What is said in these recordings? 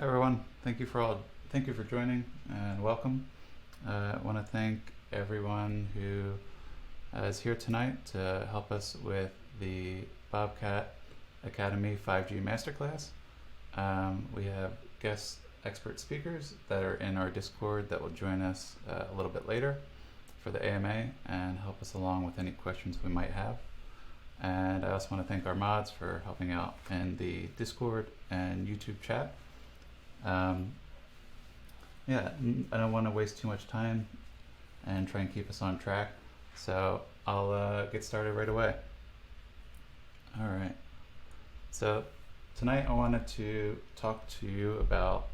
Hi everyone, thank you for joining and welcome. I want to thank everyone who is here tonight to help us with the Bobcat Academy 5G Masterclass. We have guest expert speakers that are in our Discord that will join us a little bit later for the AMA and help us along with any questions we might have. And I also want to thank our mods for helping out in the Discord and YouTube chat. I don't want to waste too much time and try and keep us on track, so I'll get started right away. Alright, so tonight I wanted to talk to you about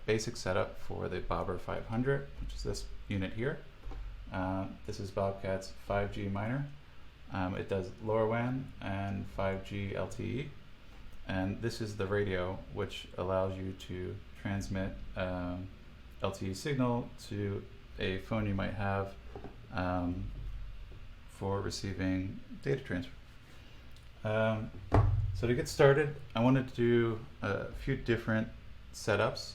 basic setup for the Bobber 500, which is this unit here. This is Bobcat's 5G miner. It does LoRaWAN and 5G LTE, and this is the radio which allows you to transmit LTE signal to a phone you might have for receiving data transfer. So to get started, I wanted to do a few different setups,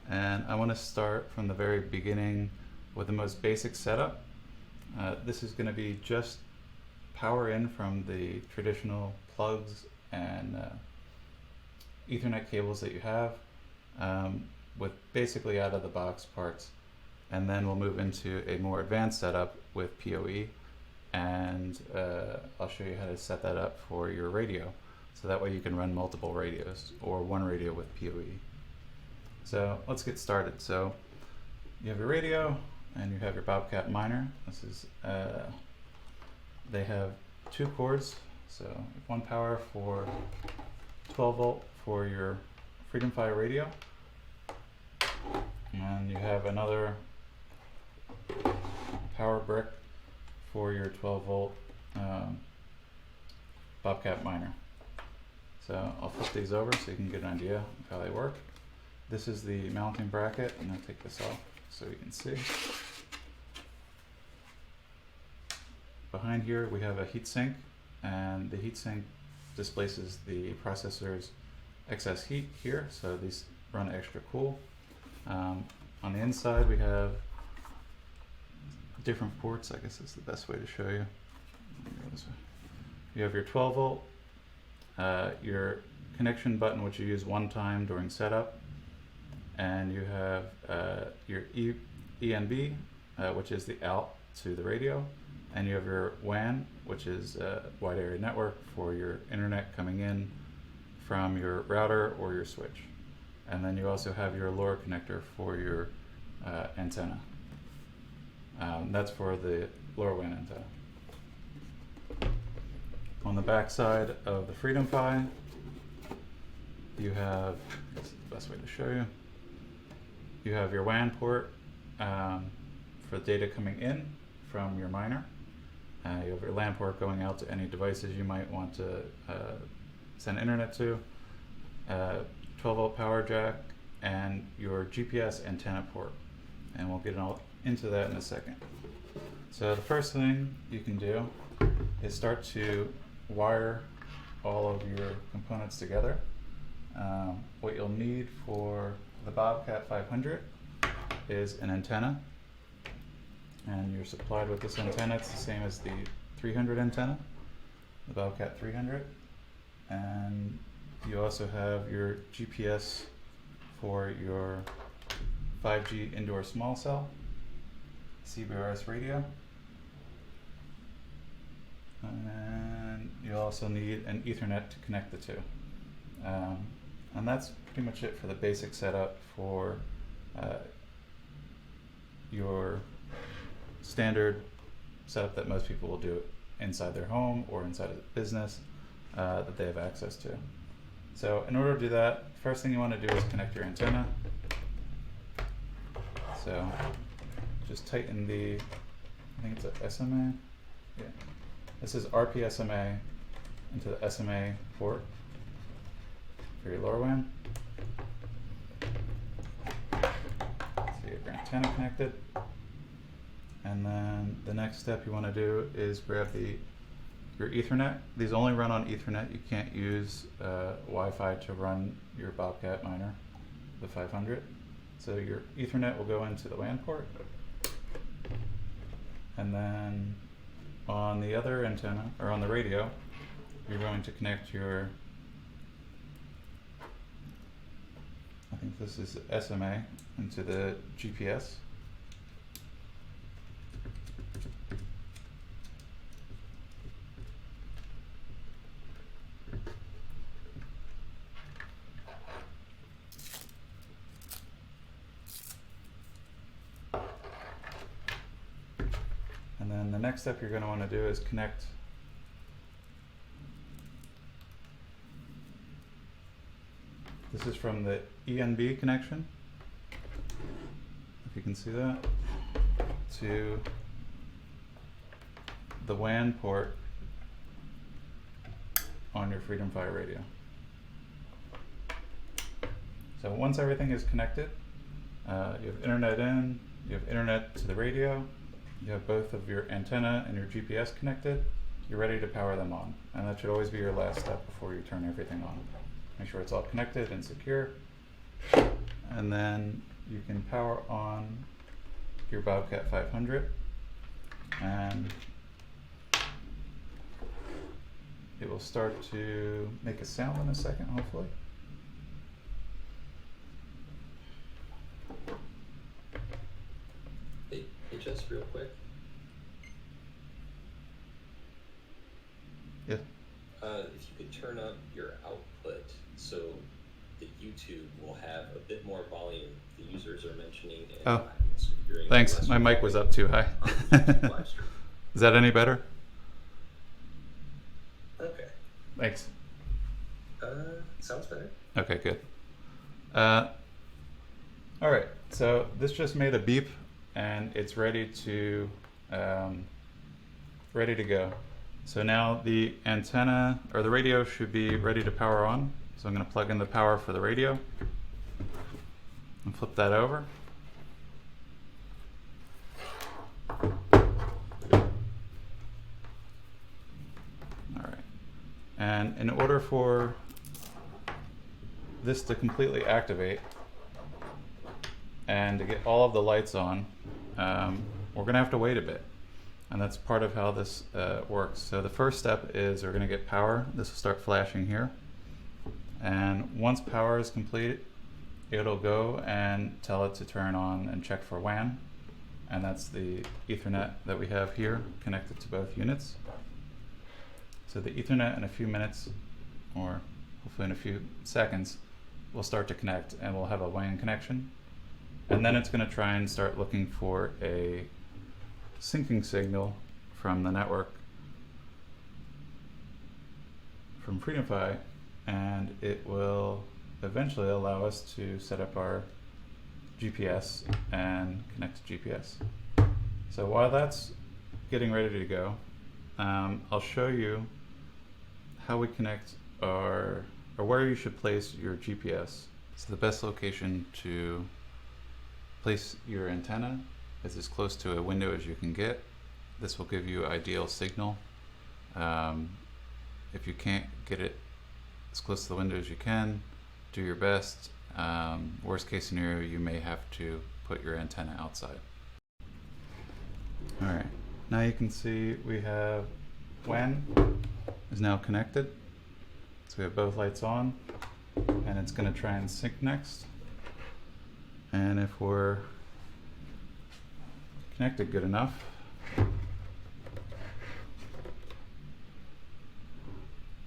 and I want to start from the very beginning with the most basic setup. This is going to be just power in from the traditional plugs and Ethernet cables that you have, with basically out of the box parts, and then we'll move into a more advanced setup with POE, and I'll show you how to set that up for your radio, so that way you can run multiple radios or one radio with POE. So let's get started. So you have your radio and you have your Bobcat miner. This is they have two cords, so one power for 12 volt for your Freedom Fi radio, and you have another power brick for your 12 volt Bobcat miner. So I'll flip these over so you can get an idea of how they work. This is the mounting bracket, and I'll take this off so you can see. Behind here we have a heatsink, and the heatsink displaces the processor's excess heat here, so these run extra cool. On the inside we have different ports. I guess that's the best way to show you. You have your 12 volt, your connection button which you use one time during setup, and you have your ENB, which is the out to the radio, and you have your WAN, which is a wide area network for your internet coming in from your router or your switch. And then you also have your LoRa connector for your antenna. That's for the LoRaWAN antenna. On the back side of the Freedom Fi, you have, this is the best way to show you, you have your WAN port for data coming in from your miner. You have your LAN port going out to any devices you might want to send internet to, 12 volt power jack, and your GPS antenna port. And we'll get all into that in a second. So the first thing you can do is start to wire all of your components together. What you'll need for the Bobcat 500 is an antenna, and you're supplied with this antenna. It's the same as the 300 antenna, the Bobcat 300, and you also have your GPS for your 5G indoor small cell CBRS radio, and you also need an Ethernet to connect the two. And that's pretty much it for the basic setup for your standard setup that most people will do inside their home or inside a business that they have access to. So in order to do that, first thing you want to do is connect your antenna. So just tighten the, I think it's a SMA. Yeah. This is RPSMA into the SMA port for your LoRaWAN. So you have your antenna connected. And then the next step you want to do is grab your Ethernet. These only run on Ethernet. You can't use Wi-Fi to run your Bobcat miner. the 500. So your Ethernet will go into the WAN port, and then on the other antenna, or on the radio, you're going to connect your, I think this is SMA, into the GPS. And then the next step you're going to want to do is connect this is from the ENB connection, if you can see that, to the WAN port on your Freedom Fi radio. So once everything is connected, you have internet in, you have internet to the radio, you have both of your antenna and your GPS connected, you're ready to power them on. And that should always be your last step before you turn everything on. Make sure it's all connected and secure. And then you can power on your Bobcat 500, and it will start to make a sound in a second, hopefully. Hey, just real quick. Yeah. If you could turn up your output so the YouTube will have a bit more volume. The users are mentioning and Thanks. My mic was up too high. Is that any better? Okay. Thanks. Sounds better. Okay, good. All right, so this just made a beep and it's ready to go. So now the antenna or the radio should be ready to power on. So I'm going to plug in the power for the radio and flip that over. All right. And in order for this to completely activate and to get all of the lights on, we're going to have to wait a bit. And that's part of how this works. So the first step is we're going to get power. This will start flashing here. And once power is complete, it'll go and tell it to turn on and check for WAN. And that's the Ethernet that we have here connected to both units. So the Ethernet in a few minutes, or hopefully in a few seconds, will start to connect and we'll have a WAN connection. And then it's going to try and start looking for a syncing signal from the network from Freedom Fi, and it will eventually allow us to set up our GPS and connect to GPS. So while that's getting ready to go, I'll show you how we connect or where you should place your GPS. So the best location to place your antenna is as close to a window as you can get. This will give you ideal signal. If you can't get it as close to the window as you can, do your best. Worst case scenario, you may have to put your antenna outside. All right, now you can see we have WAN is now connected. So we have both lights on, and it's going to try and sync next. And if we're connected good enough,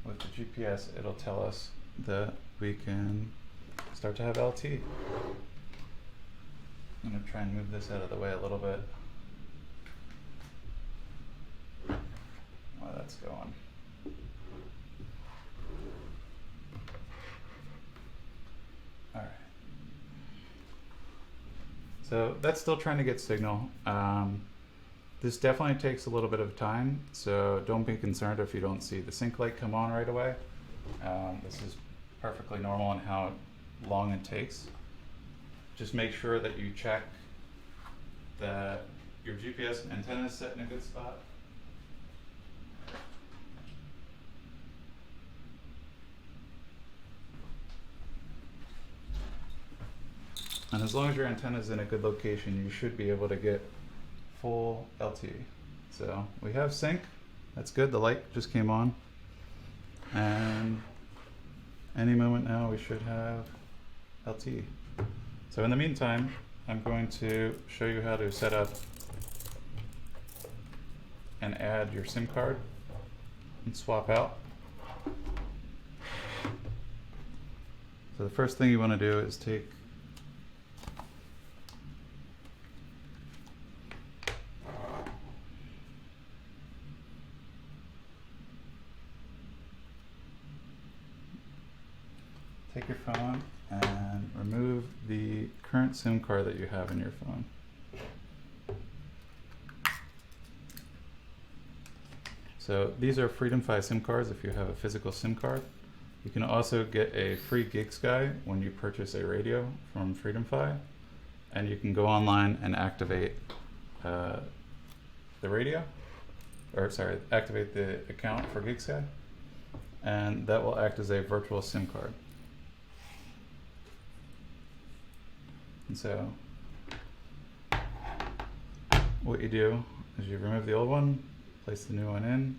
with the GPS, it'll tell us that we can start to have LT. I'm going to try and move this out of the way a little bit while that's going. All right. So that's still trying to get signal. This definitely takes a little bit of time, so don't be concerned if you don't see the sync light come on right away. This is perfectly normal in how long it takes. Just make sure that you check that your GPS antenna is set in a good spot. And as long as your antenna is in a good location, you should be able to get full LTE. So we have sync. That's good. The light just came on. And any moment now we should have LTE. So in the meantime, I'm going to show you how to set up and add your SIM card and swap out. So the first thing you want to do is take your phone and remove the current SIM card that you have in your phone. So these are FreedomFi SIM cards if you have a physical SIM card. You can also get a free GigSky when you purchase a radio from FreedomFi, and you can go online and activate the radio, or sorry, activate the account for GigSky, and that will act as a virtual SIM card. And so what you do is you remove the old one, place the new one in,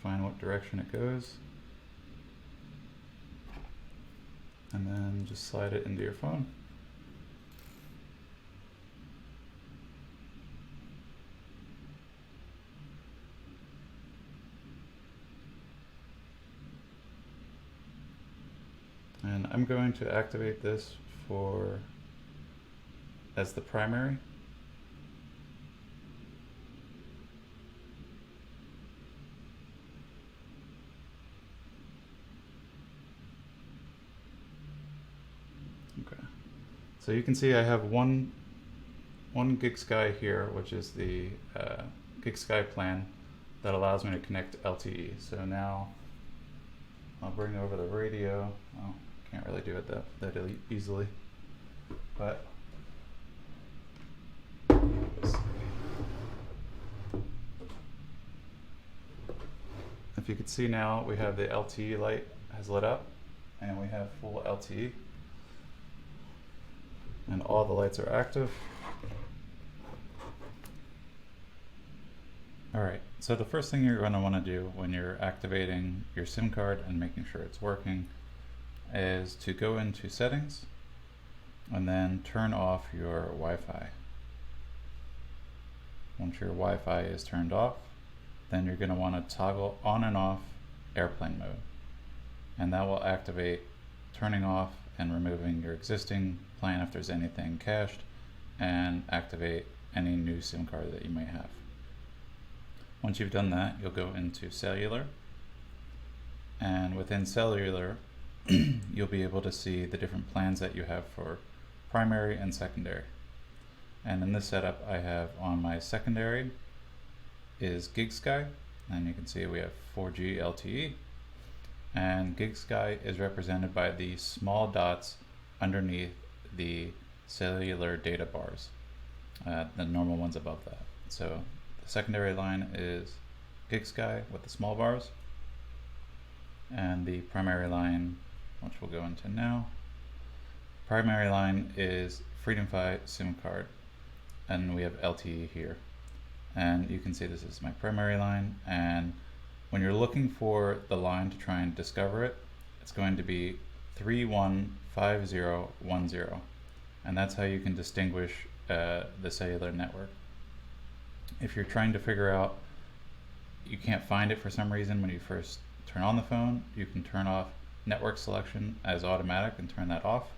find what direction it goes, and then just slide it into your phone. And I'm going to activate this as the primary. Okay, so you can see I have one GigSky here, which is the GigSky plan that allows me to connect LTE. So now I'll bring over the radio. Well, can't really do it that easily, but if you can see now, we have the LTE light has lit up and we have full LTE and all the lights are active. Alright, so the first thing you're going to want to do when you're activating your SIM card and making sure it's working is to go into settings and then turn off your Wi-Fi. Once your Wi-Fi is turned off, then you're going to want to toggle on and off airplane mode, and that will activate turning off and removing your existing plan if there's anything cached, and activate any new SIM card that you may have. Once you've done that, you'll go into cellular, and within cellular you'll be able to see the different plans that you have for primary and secondary. And in this setup, I have on my secondary is GigSky, and you can see we have 4G LTE, and GigSky is represented by the small dots underneath the cellular data bars, the normal ones above that. So the secondary line is GigSky with the small bars, and the primary line, which we'll go into now, primary line is FreedomFi SIM card, and we have LTE here. And you can see this is my primary line, and when you're looking for the line to try and discover it, it's going to be 315010, and that's how you can distinguish the cellular network. If you're trying to figure out, you can't find it for some reason when you first turn on the phone, you can turn off network selection as automatic and turn that off,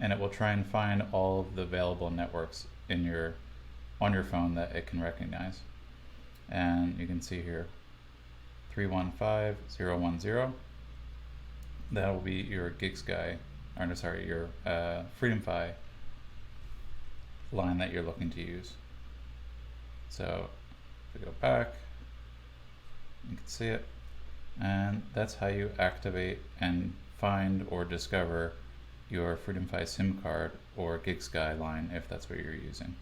and it will try and find all of the available networks on your phone that it can recognize. And you can see here 315010, that will be your GigSky, or no, sorry, your FreedomFi line that you're looking to use. So if we go back, you can see it, and that's how you activate and find or discover your FreedomFi SIM card or GigSky line if that's what you're using.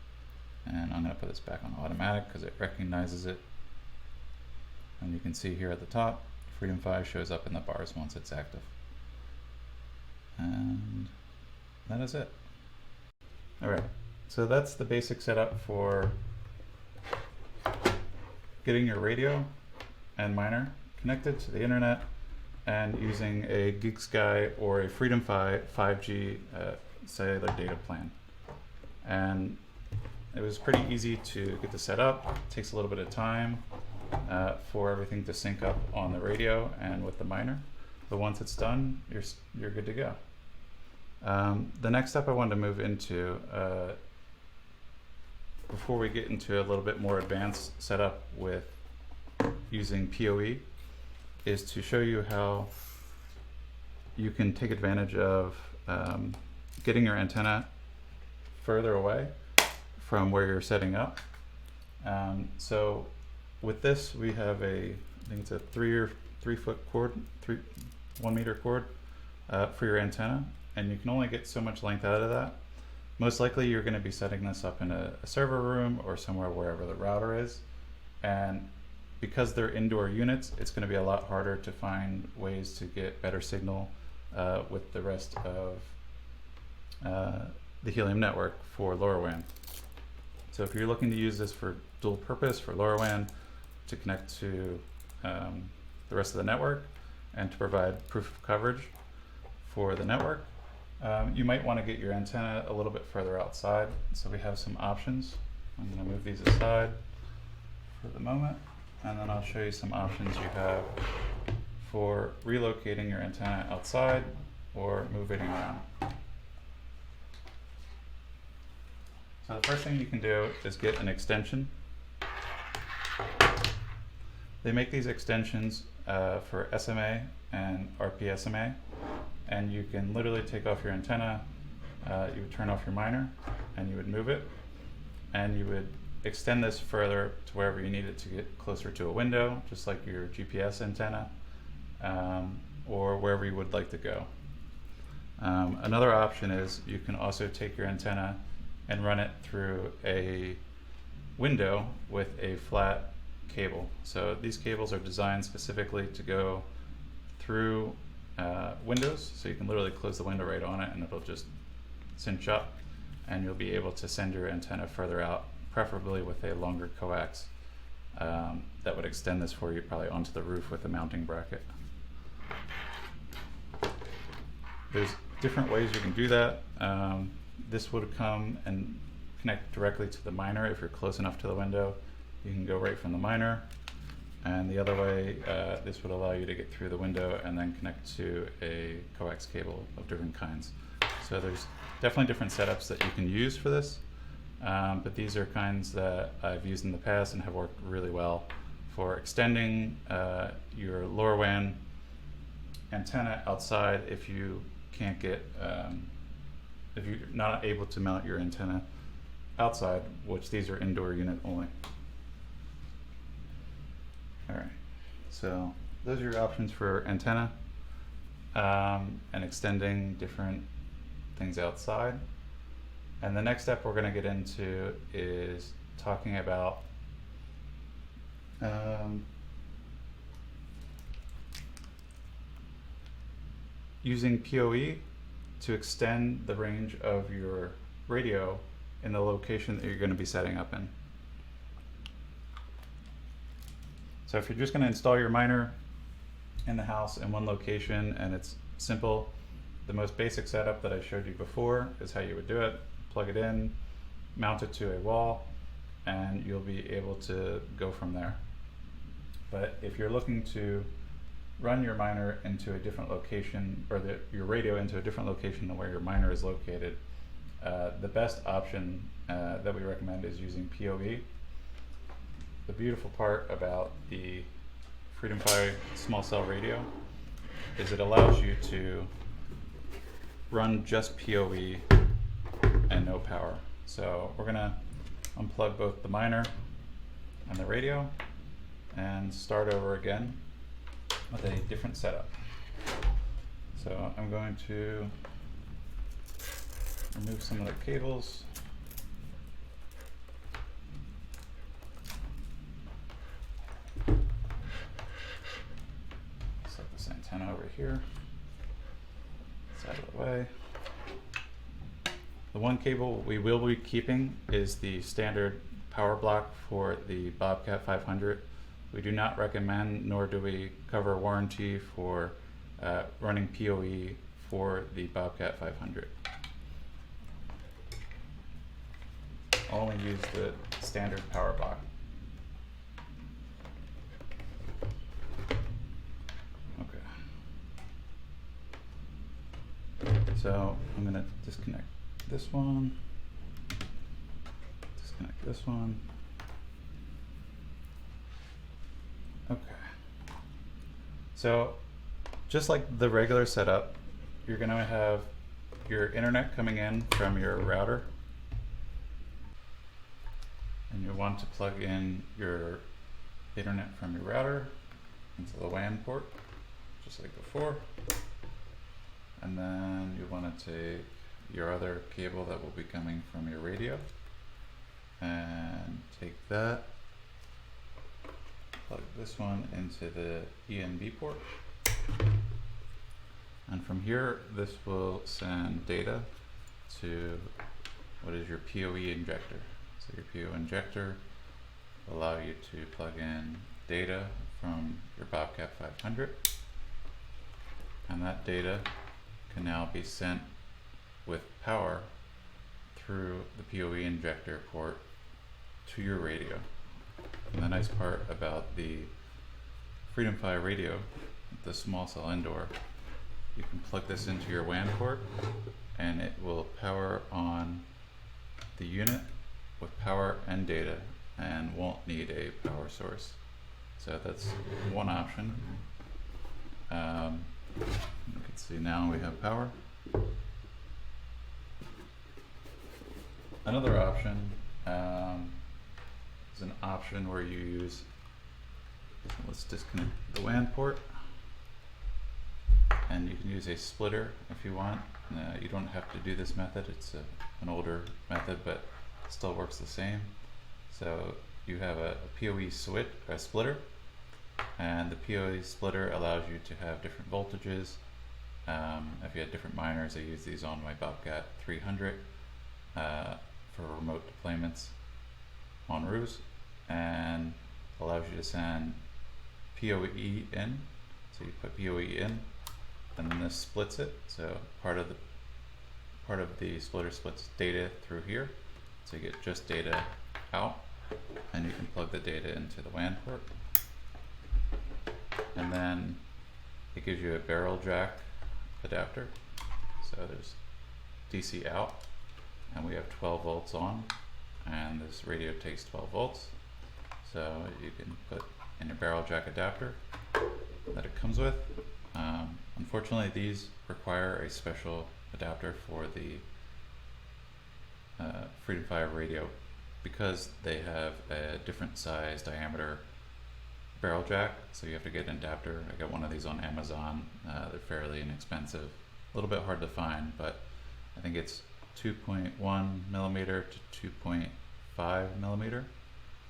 And I'm going to put this back on automatic because it recognizes it. And you can see here at the top, FreedomFi shows up in the bars once it's active. And that is it. All right, so that's the basic setup for getting your radio and miner connected to the internet and using a GigSky or a FreedomFi 5G cellular data plan. And it was pretty easy to get this set up. It takes a little bit of time for everything to sync up on the radio and with the miner. But once it's done, you're good to go. The next step I wanted to move into, before we get into a little bit more advanced setup with using POE, is to show you how you can take advantage of getting your antenna further away from where you're setting up. So with this, we have I think it's a 3 foot cord, 1 meter cord for your antenna, and you can only get so much length out of that. Most likely you're going to be setting this up in a server room or somewhere wherever the router is, and because they're indoor units, it's going to be a lot harder to find ways to get better signal with the rest of the Helium network for LoRaWAN. So if you're looking to use this for dual purpose, for LoRaWAN, to connect to the rest of the network and to provide proof of coverage for the network, you might want to get your antenna a little bit further outside. So we have some options. I'm going to move these aside for the moment, and then I'll show you some options you have for relocating your antenna outside or moving it around. So the first thing you can do is get an extension. They make these extensions for SMA and RPSMA, and you can literally take off your antenna, you would turn off your miner, and you would move it, and you would extend this further to wherever you need it to get closer to a window, just like your GPS antenna, or wherever you would like to go. Another option is you can also take your antenna and run it through a window with a flat cable. So these cables are designed specifically to go through windows, so you can literally close the window right on it and it'll just cinch up, and you'll be able to send your antenna further out, preferably with a longer coax that would extend this for you probably onto the roof with a mounting bracket. There's different ways you can do that. This would come and connect directly to the miner. If you're close enough to the window, you can go right from the miner. And the other way, this would allow you to get through the window and then connect to a coax cable of different kinds. So there's definitely different setups that you can use for this, but these are kinds that I've used in the past and have worked really well for extending your LoRaWAN antenna outside if you can't get, if you're not able to mount your antenna outside, which these are indoor unit only. All right, so those are your options for antenna and extending different things outside. And the next step we're going to get into is talking about using POE to extend the range of your radio in the location that you're going to be setting up in. So if you're just going to install your miner in the house in one location and it's simple, the most basic setup that I showed you before is how you would do it. Plug it in, mount it to a wall, and you'll be able to go from there. But if you're looking to run your miner into a different location, or your radio into a different location than where your miner is located, the best option that we recommend is using POE. The beautiful part about the FreedomFi small cell radio is it allows you to run just POE and no power. So we're gonna unplug both the miner and the radio and start over again with a different setup. So I'm going to remove some of the cables. Set this antenna over here. It's out of the way. The one cable we will be keeping is the standard power block for the Bobcat 500. We do not recommend, nor do we cover warranty for running POE for the Bobcat 500. Only use the standard power block. So I'm going to disconnect this one, disconnect this one. Okay. So just like the regular setup, you're going to have your internet coming in from your router, and you want to plug in your internet from your router into the WAN port, just like before. And then you want to take your other cable that will be coming from your radio and take that, plug this one into the ENB port. And from here, this will send data to what is your POE injector. So your POE injector will allow you to plug in data from your Bobcat 500. And that data can now be sent with power through the POE injector port to your radio. And the nice part about the FreedomPhi radio, the small cell indoor, you can plug this into your WAN port and it will power on the unit with power and data and won't need a power source. So that's one option. You can see now we have power. Another option is an option where you use, let's disconnect the WAN port, and you can use a splitter if you want. You don't have to do this method, it's an older method, but it still works the same. So you have a POE switch, a splitter, and the POE splitter allows you to have different voltages. If you had different miners, I use these on my Bobcat 300 for remote deployments on roofs, and allows you to send POE in. So you put POE in, and then this splits it. So part of the splitter splits data through here, so you get just data out, and you can plug the data into the WAN port. And then it gives you a barrel jack adapter. So there's DC out, and we have 12 volts on, and this radio takes 12 volts. So you can put in your barrel jack adapter that it comes with. Unfortunately, these require a special adapter for the FreedomPhi radio because they have a different size diameter barrel jack, so you have to get an adapter. I got one of these on Amazon. They're fairly inexpensive, a little bit hard to find, but I think it's 2.1 millimeter to 2.5 millimeter,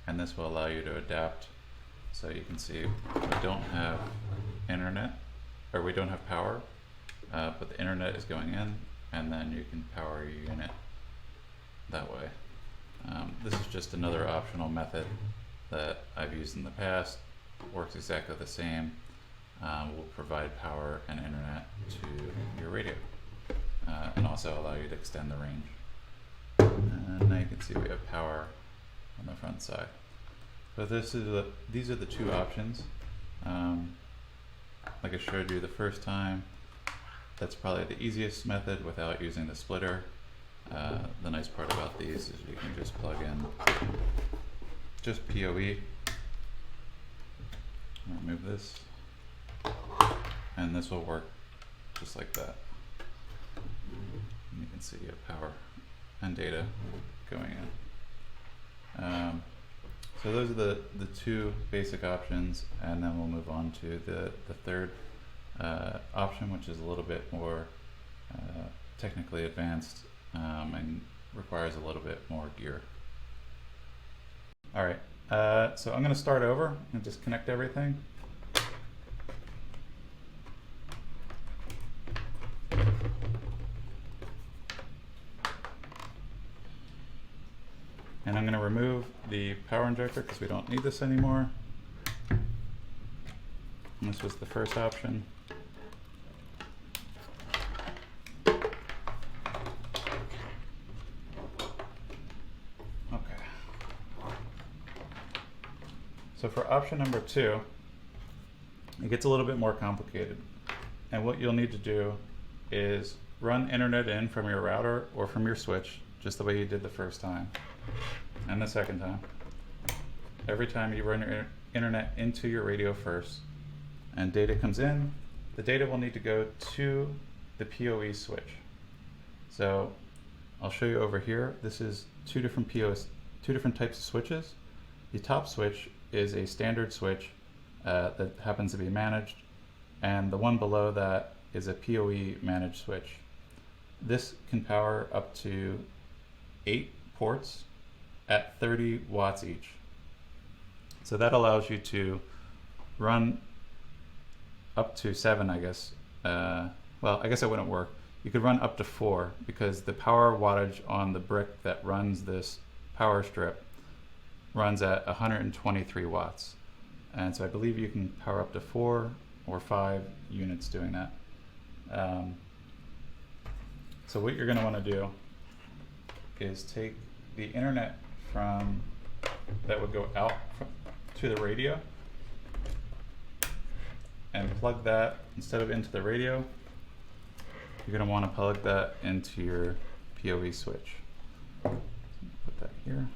and this will allow you to adapt. So you can see we don't have internet, or we don't have power, but the internet is going in, and then you can power your unit that way. This is just another optional method that I've used in the past. Works exactly the same. Will provide power and internet to your radio, and also allow you to extend the range. And now you can see we have power on the front side. So these are the two options. Like I showed you the first time, that's probably the easiest method without using the splitter. The nice part about these is you can just plug in just POE. Remove this, and this will work just like that. And you can see you have power and data going in. So those are the two basic options, and then we'll move on to the third option, which is a little bit more technically advanced and requires a little bit more gear. All right. So I'm going to start over and disconnect everything. And I'm going to remove the power injector because we don't need this anymore. And this was the first option. Okay. So for option number 2, it gets a little bit more complicated. And what you'll need to do is run internet in from your router or from your switch, just the way you did the first time and the second time. Every time you run your internet into your radio first and data comes in, the data will need to go to the POE switch. So I'll show you over here. This is two different types of switches. The top switch is a standard switch that happens to be managed, and the one below that is a POE managed switch. This can power up to 8 ports at 30 watts each. So that allows you to run up to 7, I guess. Well, I guess it wouldn't work. You could run up to 4 because the power wattage on the brick that runs this power strip runs at 123 watts. And so I believe you can power up to 4 or 5 units doing that. So what you're going to want to do is take the internet that would go out to the radio and plug that, instead of into the radio, you're going to want to plug that into your POE switch. Put that here.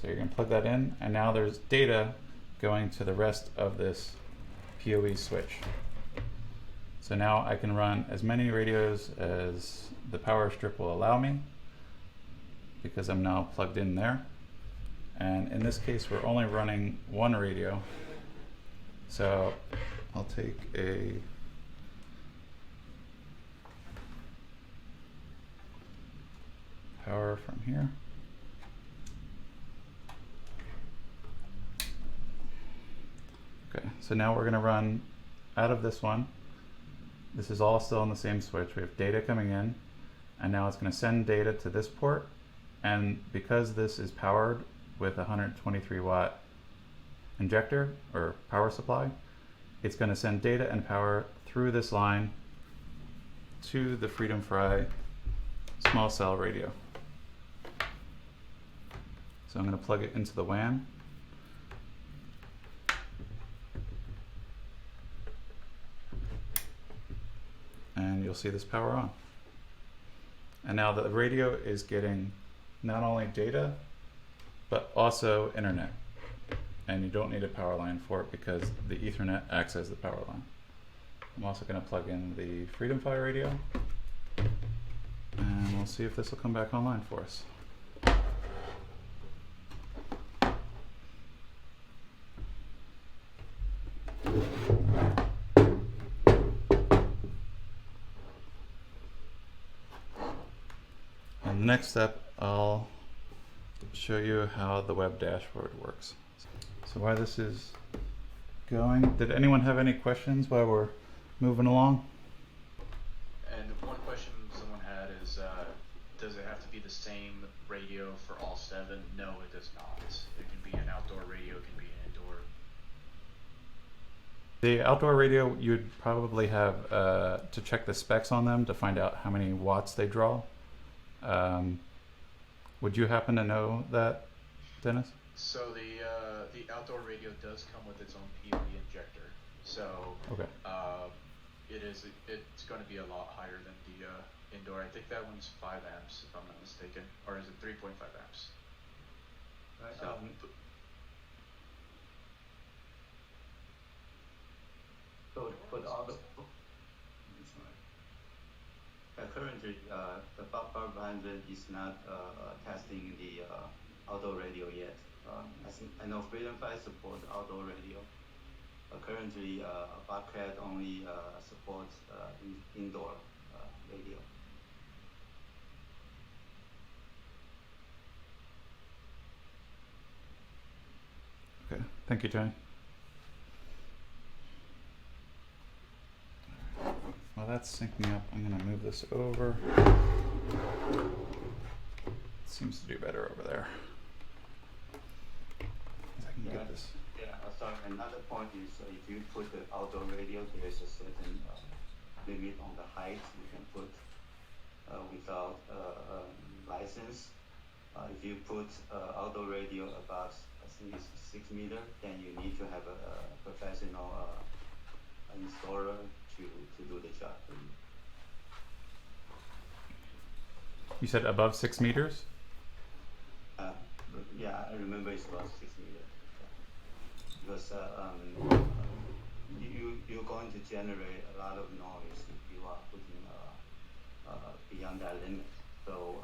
So you're going to plug that in, and now there's data going to the rest of this POE switch. So now I can run as many radios as the power strip will allow me, because I'm now plugged in there. And in this case, we're only running one radio. So I'll take a power from here. Okay, so now we're going to run out of this one. This is all still on the same switch. We have data coming in, and now it's going to send data to this port. And because this is powered with a 123 watt injector or power supply, it's going to send data and power through this line to the Freedom Fry small cell radio. So I'm going to plug it into the WAN. And you'll see this power on. And now the radio is getting not only data, but also internet. And you don't need a power line for it because the Ethernet acts as the power line. I'm also going to plug in the Freedom Fly radio, and we'll see if this will come back online for us. And next step, I'll show you how the web dashboard works. So while this is going, did anyone have any questions while we're moving along? And one question someone had is, does it have to be the same radio for all 7? No, it does not. It can be an outdoor radio, it can be an indoor. The outdoor radio, you'd probably have to check the specs on them to find out how many watts they draw. Would you happen to know that, Dennis? So the outdoor radio does come with its own POE injector. So Okay. It's going to be a lot higher than the indoor. I think that one's 5 amps if I'm not mistaken, or is it 3.5 amps? Right. So, For the other, currently the Buffer 100 is not testing the outdoor radio yet. I know Freedom Fly supports outdoor radio. Currently, Bobcat only supports indoor radio. Okay, thank you, Tony. While that's syncing up, I'm going to move this over. seems to do better over there. I can get this. Yeah, sorry. Another point is if you put the outdoor radio, there is a certain limit on the height you can put without license. If you put outdoor radio above, I think it's 6 meters, then you need to have a professional installer to do the job for you. You said above 6 meters? Yeah, I remember it's about 6 meters. Because you're going to generate a lot of noise if you are putting beyond that limit. So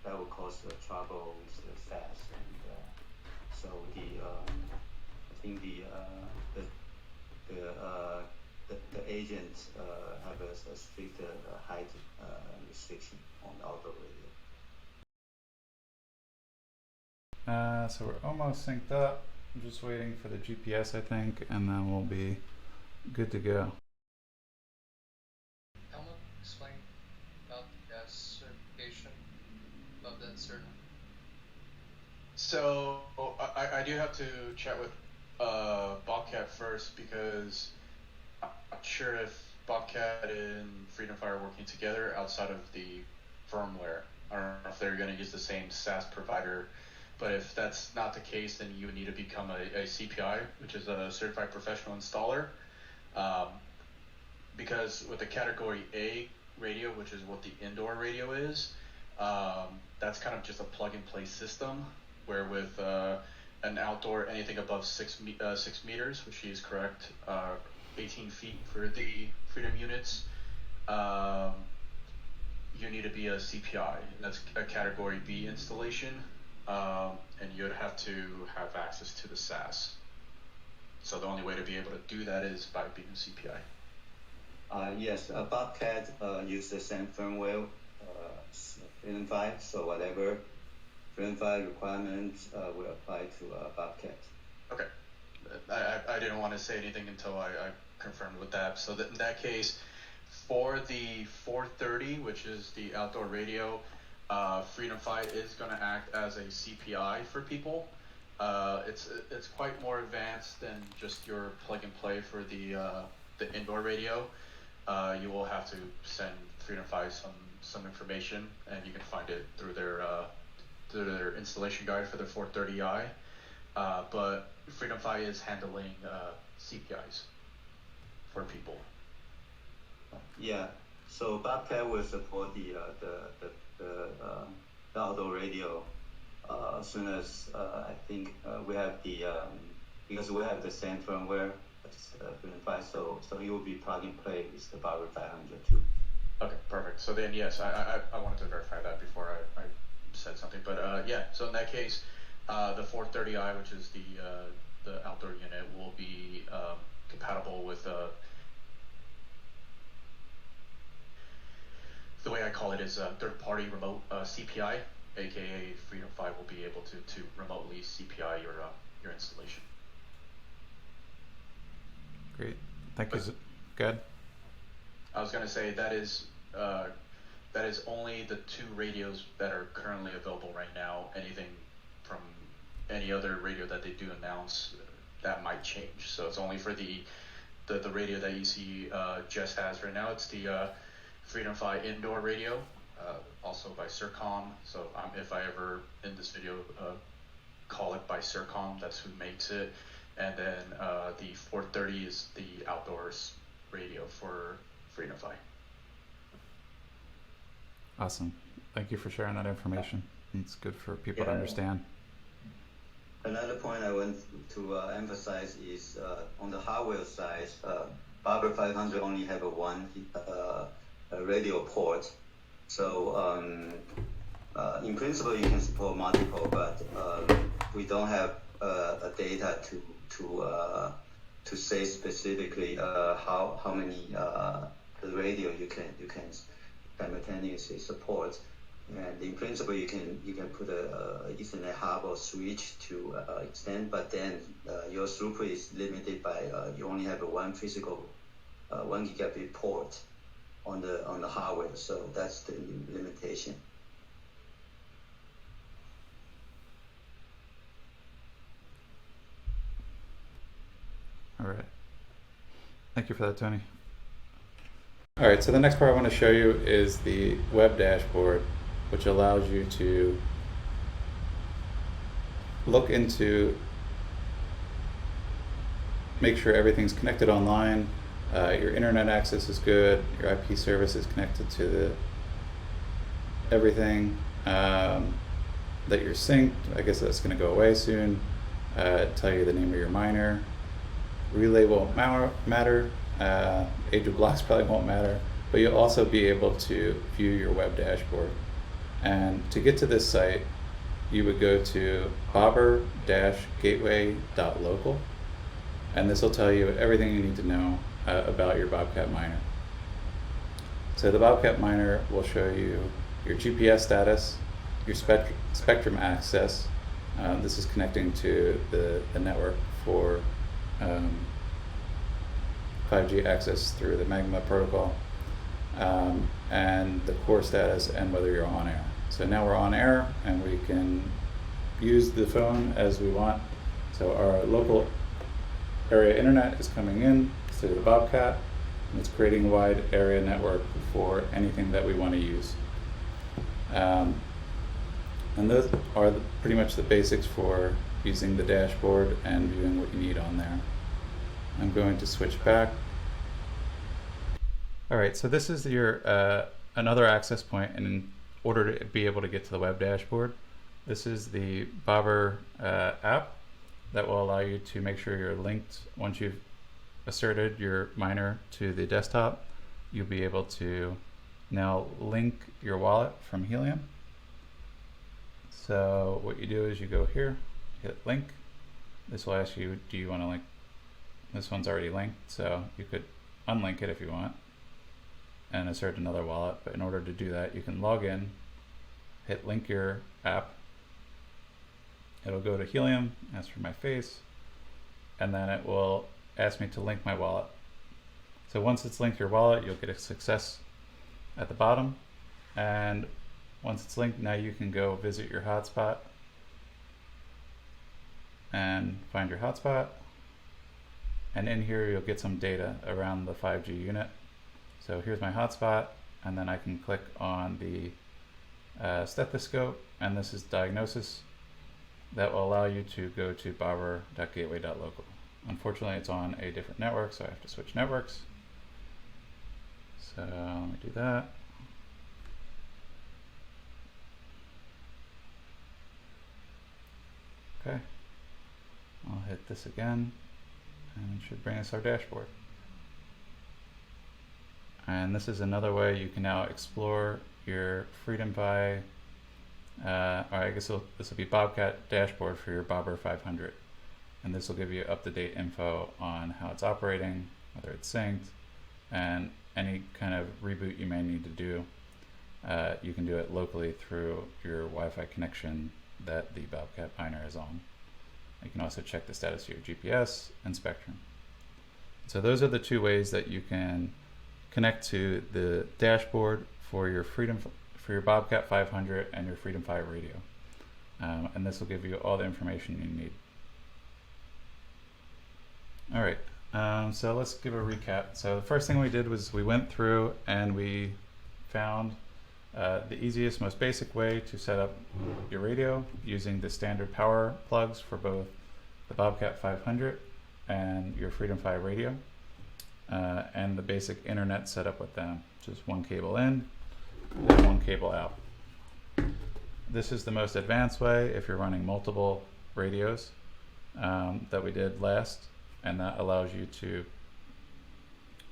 that will cause trouble with the SAS, and so I think the agent have a strict height restriction on outdoor radio. So we're almost synced up. I'm just waiting for the GPS, I think, and then we'll be good to go. Elmo, explain about the gas certification of that certain. So I do have to chat with Bobcat first, because I'm not sure if Bobcat and Freedom Fire are working together outside of the firmware. I don't know if they're going to use the same SAS provider, but if that's not the case, then you would need to become a CPI, which is a Certified Professional Installer, because with the Category A radio, which is what the indoor radio is, that's kind of just a plug-and-play system, where with an outdoor, anything above 6 meters, which is correct, 18 feet for the Freedom units, you need to be a CPI. That's a Category B installation, and you'd have to have access to the SAS. So the only way to be able to do that is by being a CPI. Yes, Bobcat use the same firmware, Freedom 5, so whatever Freedom 5 requirements will apply to Bobcat. Okay. I didn't want to say anything until I confirmed with that. So that in that case, for the 430, which is the outdoor radio, Freedom 5 is going to act as a CPI for people. It's quite more advanced than just your plug and play for the indoor radio. You will have to send Freedom 5 some information, and you can find it through their installation guide for the 430i. But Freedom 5 is handling CPIs for people. Yeah, so Bobcat will support the outdoor radio as soon as I think we have because we have the same firmware as Freedom 5, so it will be plug and play with the Barber 500 too. Okay, perfect. So then yes, I wanted to verify that before I said something, but yeah. So in that case, the 430i, which is the outdoor unit, will be compatible with the way I call it is third-party remote CPI, aka Freedom 5 will be able to remotely CPI your installation. Great. Thank you. Good. I was going to say that is only the 2 radios that are currently available right now. Anything from any other radio that they do announce, that might change. So it's only for the radio that you see Jess has right now. It's the Freedom 5 indoor radio, also by Sercom. So if I ever in this video call it by Sercom, that's who makes it. And then the 430 is the outdoors radio for Freedom 5. Awesome. Thank you for sharing that information. It's good for people to understand. Another point I want to emphasize is on the hardware side, Barber 500 only have one radio port. So in principle, you can support multiple, but we don't have data to say specifically how many the radio you can simultaneously support. And in principle, you can put a Ethernet hub or switch to extend, but then your throughput is limited by you only have one physical 1 gigabit port on the hardware. So that's the limitation. All right. Thank you for that, Tony. All right, so the next part I want to show you is the web dashboard, which allows you to look into, make sure everything's connected online, your internet access is good, your IP service is connected to everything, that you're synced. I guess that's going to go away soon. Tell you the name of your miner. Relay won't matter. Age of blocks probably won't matter, but you'll also be able to view your web dashboard. And to get to this site, you would go to bobber-gateway.local, and this will tell you everything you need to know about your Bobcat miner. So the Bobcat miner will show you your GPS status, your spectrum access. This is connecting to the network for 5G access through the Magma protocol, and the core status and whether you're on air. So now we're on air and we can use the phone as we want. So our local area internet is coming in to the Bobcat, and it's creating a wide area network for anything that we want to use. And those are pretty much the basics for using the dashboard and viewing what you need on there. I'm going to switch back. All right, so this is your another access point, and in order to be able to get to the web dashboard, this is the Bobber app that will allow you to make sure you're linked. Once you've asserted your miner to the desktop, you'll be able to now link your wallet from Helium. So what you do is you go here, hit link. This will ask you, do you want to link? This one's already linked, so you could unlink it if you want and assert another wallet. But in order to do that, you can log in, hit link your app. It'll go to Helium, ask for my face, and then it will ask me to link my wallet. So once it's linked your wallet, you'll get a success at the bottom. And once it's linked, now you can go visit your hotspot and find your hotspot. And in here, you'll get some data around the 5G unit. So here's my hotspot, and then I can click on the stethoscope, and this is diagnosis. That will allow you to go to bobber.gateway.local. Unfortunately, it's on a different network, so I have to switch networks. So let me do that. Okay, I'll hit this again, and it should bring us our dashboard. And this is another way you can now explore your FreedomPi, or I guess this will be Bobcat dashboard for your Bobber 500. And this will give you up-to-date info on how it's operating, whether it's synced, and any kind of reboot you may need to do. You can do it locally through your Wi-Fi connection that the Bobcat miner is on. You can also check the status of your GPS and Spectrum. So those are the two ways that you can connect to the dashboard for your Bobcat 500 and your FreedomPi radio. And this will give you all the information you need. All right, so let's give a recap. So the first thing we did was we went through and we found the easiest, most basic way to set up your radio using the standard power plugs for both the Bobcat 500 and your FreedomPi radio, and the basic internet setup with them. Just one cable in and one cable out. This is the most advanced way if you're running multiple radios that we did last, and that allows you to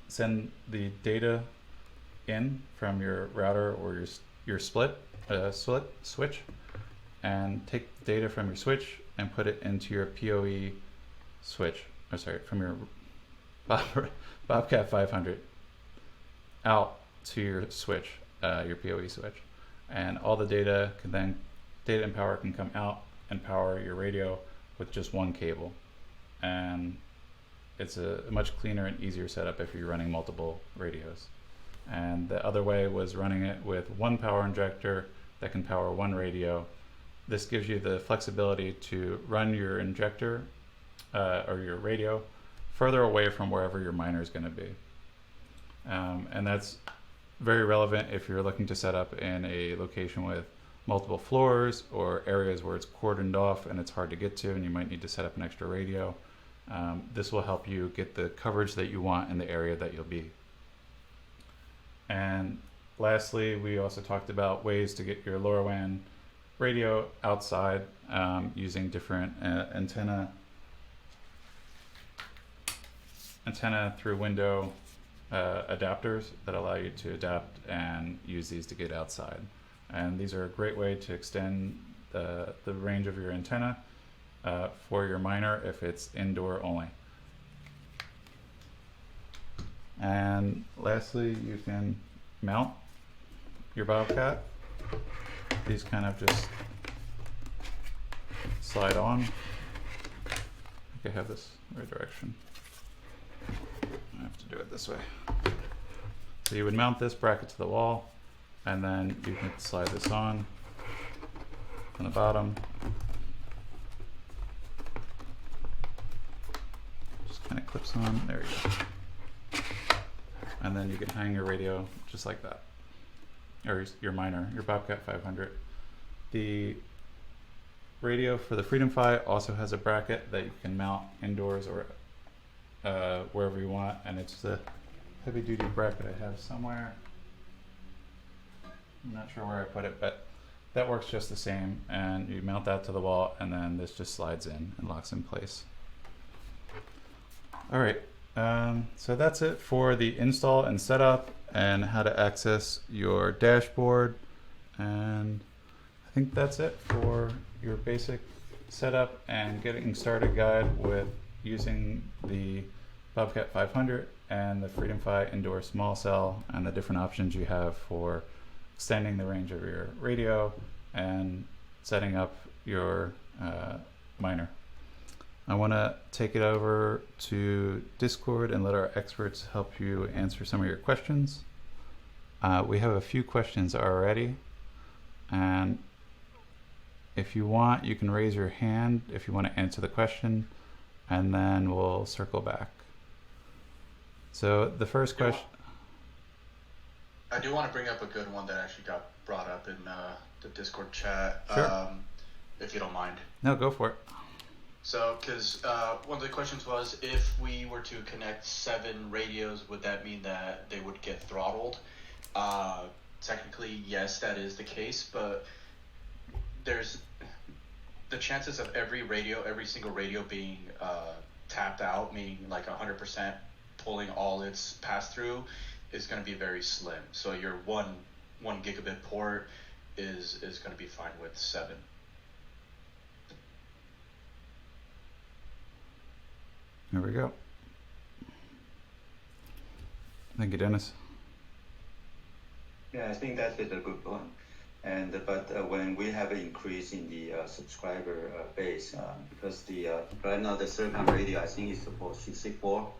send the data in from your router or your switch, and take data from your switch and put it into your POE switch, or sorry, from your Bobcat 500 out to your switch, your POE switch, and all the data and power can come out and power your radio with just one cable. And it's a much cleaner and easier setup if you're running multiple radios. And the other way was running it with one power injector that can power one radio. This gives you the flexibility to run your injector or your radio further away from wherever your miner is going to be. And that's very relevant if you're looking to set up in a location with multiple floors or areas where it's cordoned off and it's hard to get to and you might need to set up an extra radio. This will help you get the coverage that you want in the area that you'll be. And lastly, we also talked about ways to get your LoRaWAN radio outside using different antenna through window adapters that allow you to adapt and use these to get outside. And these are a great way to extend the range of your antenna for your miner if it's indoor only. And lastly, you can mount your Bobcat. These kind of just slide on. I think I have this right direction. I have to do it this way. So you would mount this bracket to the wall, and then you can slide this on from the bottom. Just kind of clips on. There you go. And then you can hang your radio just like that, or your miner, your Bobcat 500. The radio for the Freedom Fi also has a bracket that you can mount indoors or wherever you want, and it's the heavy duty bracket I have somewhere. I'm not sure where I put it, but that works just the same, and you mount that to the wall and then this just slides in and locks in place. All right, so that's it for the install and setup and how to access your dashboard, and I think that's it for your basic setup and getting started guide with using the Bobcat 500 and the Freedom Fi indoor small cell and the different options you have for extending the range of your radio and setting up your miner. I want to take it over to Discord and let our experts help you answer some of your questions. We have a few questions already, and if you want, you can raise your hand if you want to answer the question, and then we'll circle back. So the first question. I do want to bring up a good one that actually got brought up in the Discord chat, Sure. if you don't mind. No, go for it. So, because one of the questions was, if we were to connect 7 radios, would that mean that they would get throttled? Technically, yes, that is the case, but there's the chances of every single radio being tapped out, meaning like 100% pulling all its pass through, is going to be very slim. So your one gigabit port is going to be fine with 7. There we go. Thank you, Dennis. Yeah, I think that is a good point. And but when we have an increase in the subscriber base, because the right now the Silicon Radio I think is supposed 64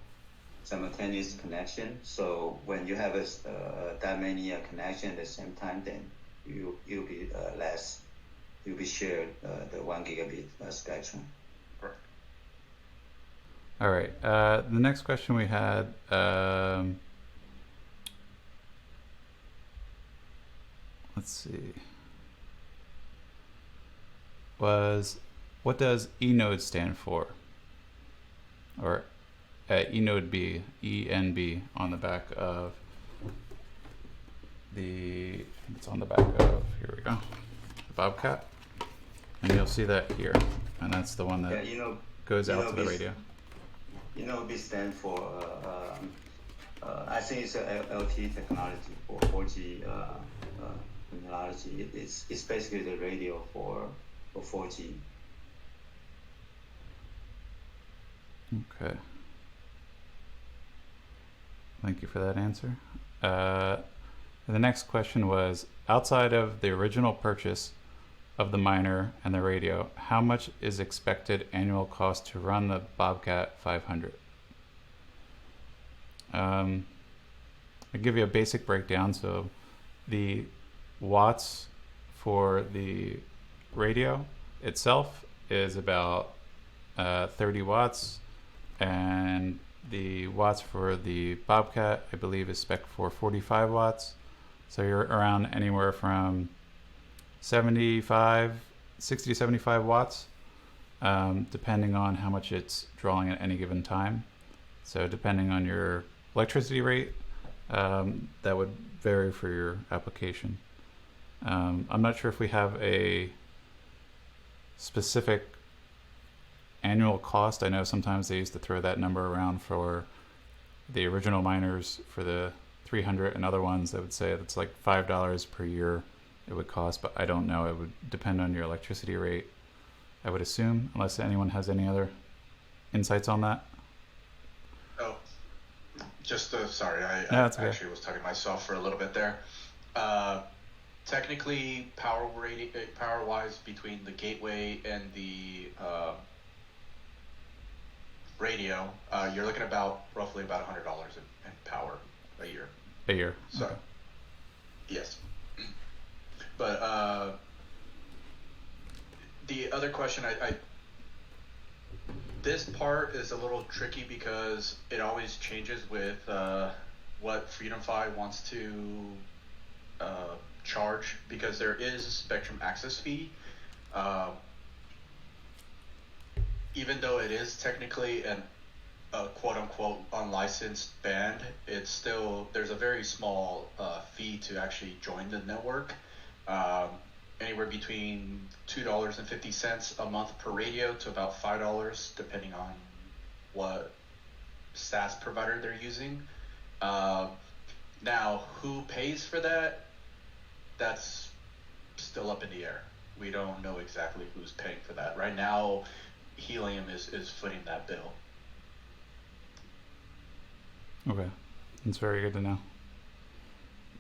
simultaneous connection. So when you have that many connection at the same time, then you'll be less. You'll be shared the 1 gigabit spectrum. All right. The next question we had. Let's see. Was what does eNode stand for? Or eNode B, ENB on the back of the. It's on the back of. Here we go. The Bobcat, and you'll see that here, and that's the one that goes out to the radio. ENB stands for. I think it's a LTE technology for 4G. Technology. It's basically the radio for 4G. Okay. Thank you for that answer. The next question was, outside of the original purchase of the miner and the radio, how much is expected annual cost to run the Bobcat 500? I'll give you a basic breakdown. So the watts for the radio itself is about 30 watts, and The watts for the Bobcat, I believe, is spec for 45 watts. So you're around anywhere from 60 to 75 watts, depending on how much it's drawing at any given time. So depending on your electricity rate, that would vary for your application. I'm not sure if we have a specific annual cost. I know sometimes they used to throw that number around for the original miners for the 300, and other ones that would say it's like $5 per year it would cost, but I don't know. It would depend on your electricity rate, I would assume, unless anyone has any other insights on that. Oh, just sorry, I that's okay. actually was talking to myself for a little bit there. Technically, power-wise, between the gateway and the radio, you're looking about roughly about $100 in power a year. A year. So, okay. Yes. But the other question, this part is a little tricky because it always changes with what FreedomFi wants to charge, because there is a spectrum access fee. Even though it is technically a quote-unquote unlicensed band, it's still, there's a very small fee to actually join the network. Anywhere between $2.50 a month per radio to about $5, depending on what SaaS provider they're using. Now, who pays for that? That's still up in the air. We don't know exactly who's paying for that. Right now, Helium is footing that bill. Okay, that's very good to know.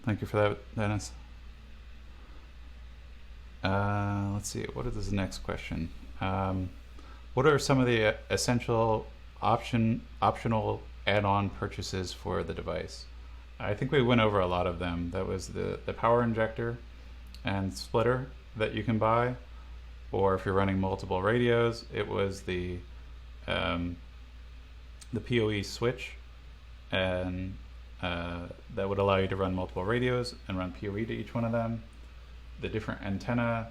Thank you for that, Dennis. Let's see, what is this next question? What are some of the essential optional add-on purchases for the device? I think we went over a lot of them. That was the power injector and splitter that you can buy, or if you're running multiple radios, it was the POE switch, and that would allow you to run multiple radios and run POE to each one of them. The different antenna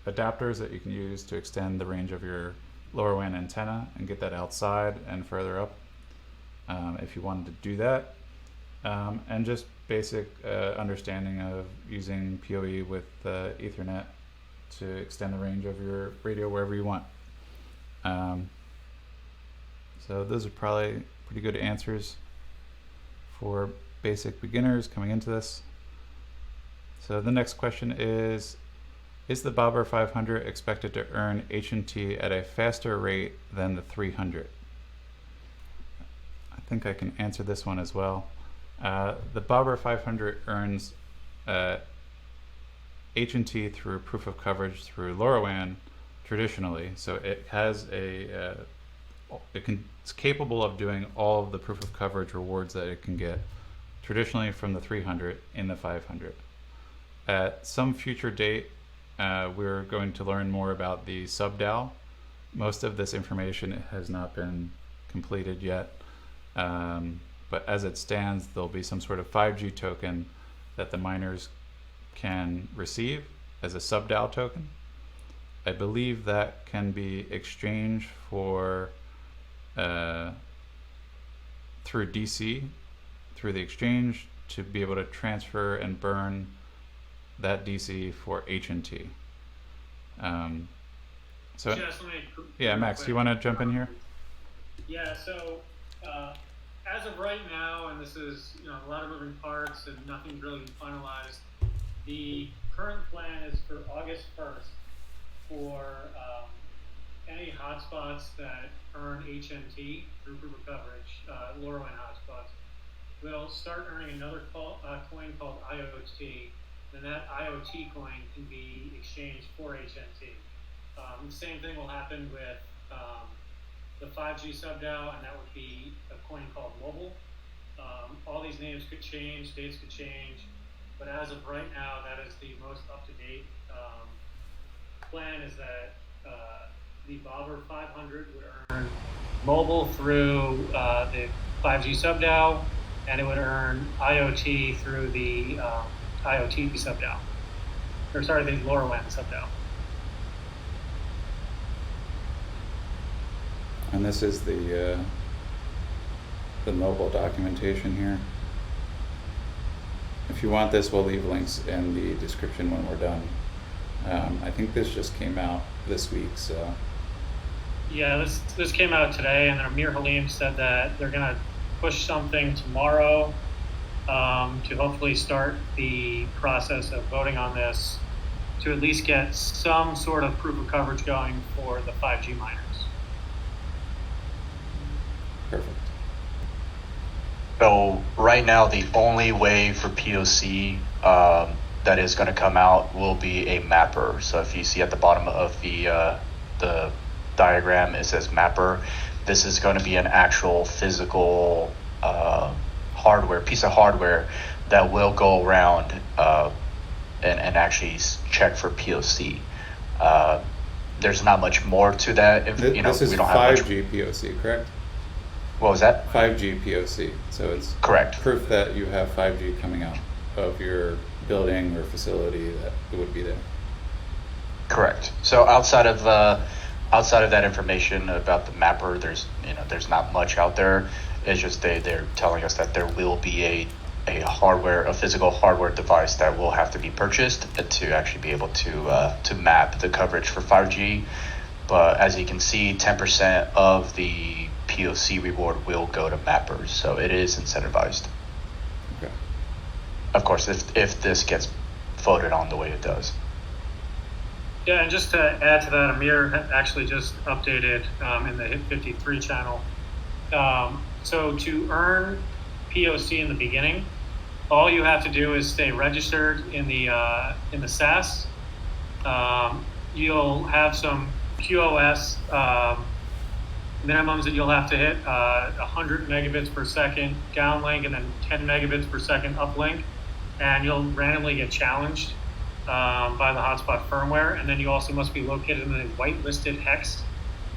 adapters that you can use to extend the range of your lower WAN antenna and get that outside and further up, if you wanted to do that. And just basic understanding of using PoE with Ethernet to extend the range of your radio wherever you want. So those are probably pretty good answers for basic beginners coming into this. So the next question is the Bobber 500 expected to earn H&T at a faster rate than the 300? I think I can answer this one as well. The Bobber 500 earns H&T through proof of coverage through LoRaWAN traditionally. So it has it's capable of doing all of the proof of coverage rewards that it can get traditionally from the 300 in the 500. At some future date, we're going to learn more about the sub-DAO. Most of this information has not been completed yet. But as it stands, there'll be some sort of 5G token that the miners can receive as a sub-DAO token. I believe that can be exchanged for through DC, through the exchange, to be able to transfer and burn that DC for H&T. So yeah, Max, you want to jump in here? Yeah, so as of right now, and this is a lot of moving parts and nothing's really finalized, the current plan is for August 1st for any hotspots that earn HNT through proof of coverage, LoRaWAN hotspots, will start earning another coin called IoT. Then that IoT coin can be exchanged for HNT. The same thing will happen with the 5G sub-DAO, and that would be a coin called Mobile. All these names could change, dates could change, but as of right now, that is the most up-to-date plan, is that the Bobber 500 would earn mobile through the 5G sub-DAO, and it would earn IoT through the IoT sub-DAO. Or sorry, the LoRaWAN sub-DAO. And this is the mobile documentation here. If you want this, we'll leave links in the description when we're done. I think this just came out this week, so. Yeah, this came out today, and then Amir Halim said that they're gonna push something tomorrow to hopefully start the process of voting on this to at least get some sort of proof of coverage going for the 5G miners. Perfect. So right now, the only way for POC that is going to come out will be a mapper. So if you see at the bottom of the diagram, it says mapper. This is going to be an actual physical piece of hardware that will go around and actually check for POC. There's not much more to that. This is we don't have 5G POC, correct? What was that? 5G POC. So it's Correct. proof that you have 5G coming out of your building or facility that would be there. Correct. So outside of that information about the mapper, there's not much out there. It's just they're telling us that there will be a physical hardware device that will have to be purchased to actually be able to map the coverage for 5G. But as you can see, 10% of the POC reward will go to mappers, so it is incentivized. Okay. Of course, if this gets voted on the way it does. Yeah, and just to add to that, Amir actually just updated in the Hit 53 channel. So to earn POC in the beginning, all you have to do is stay registered in the SAS. You'll have some QoS minimums that you'll have to hit, 100 megabits per second downlink and then 10 megabits per second uplink, and you'll randomly get challenged by the hotspot firmware, and then you also must be located in a whitelisted hex.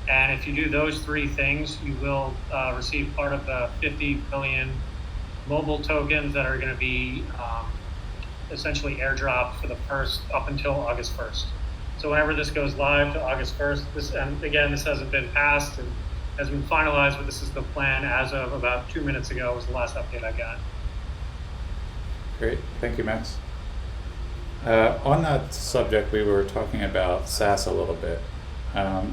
And if you do those three things, you will receive part of the 50 billion mobile tokens that are going to be essentially airdropped for the first up until August 1st. So whenever this goes live to August 1st, and again, this hasn't been passed and has been finalized, but this is the plan as of about 2 minutes ago was the last update I got. Great, thank you, Max. On that subject, we were talking about SAS a little bit.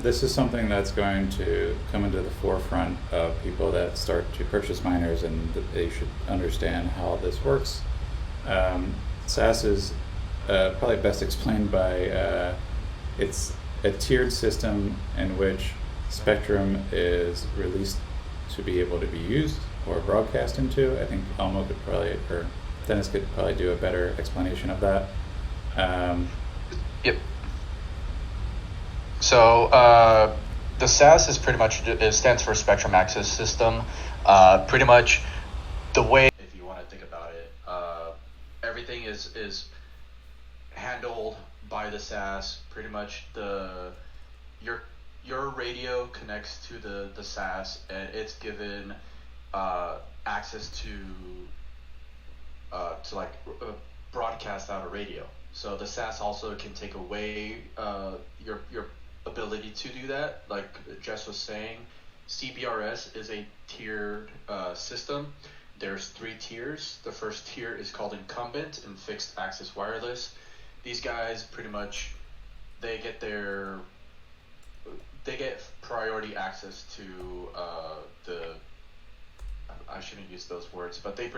This is something that's going to come into the forefront of people that start to purchase miners, and that they should understand how this works. SAS is probably best explained by it's a tiered system in which spectrum is released to be able to be used or broadcast into. I think Elmo could probably, or Dennis could probably do a better explanation of that. Yep. So the SAS is pretty much, it stands for Spectrum Access System. Pretty much the way, if you want to think about it, everything is handled by the SAS. Pretty much your radio connects to the SAS, and it's given access to like broadcast out a radio. So the SAS also can take away your ability to do that. Like Jess was saying, CBRS is a tiered system. There's 3 tiers. The first tier is called incumbent and fixed access wireless. These guys pretty much they get priority access to I shouldn't use those words, but they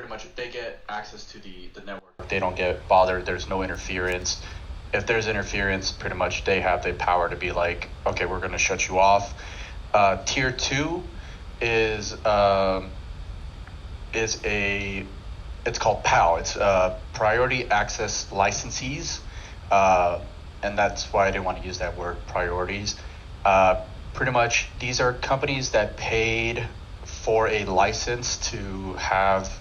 get access to the network. They don't get bothered. There's no interference. If there's interference, pretty much they have the power to be like, okay, we're going to shut you off. Tier 2 is it's called PAL. It's priority access licensees, and that's why I didn't want to use that word, priorities. Pretty much these are companies that paid for a license to have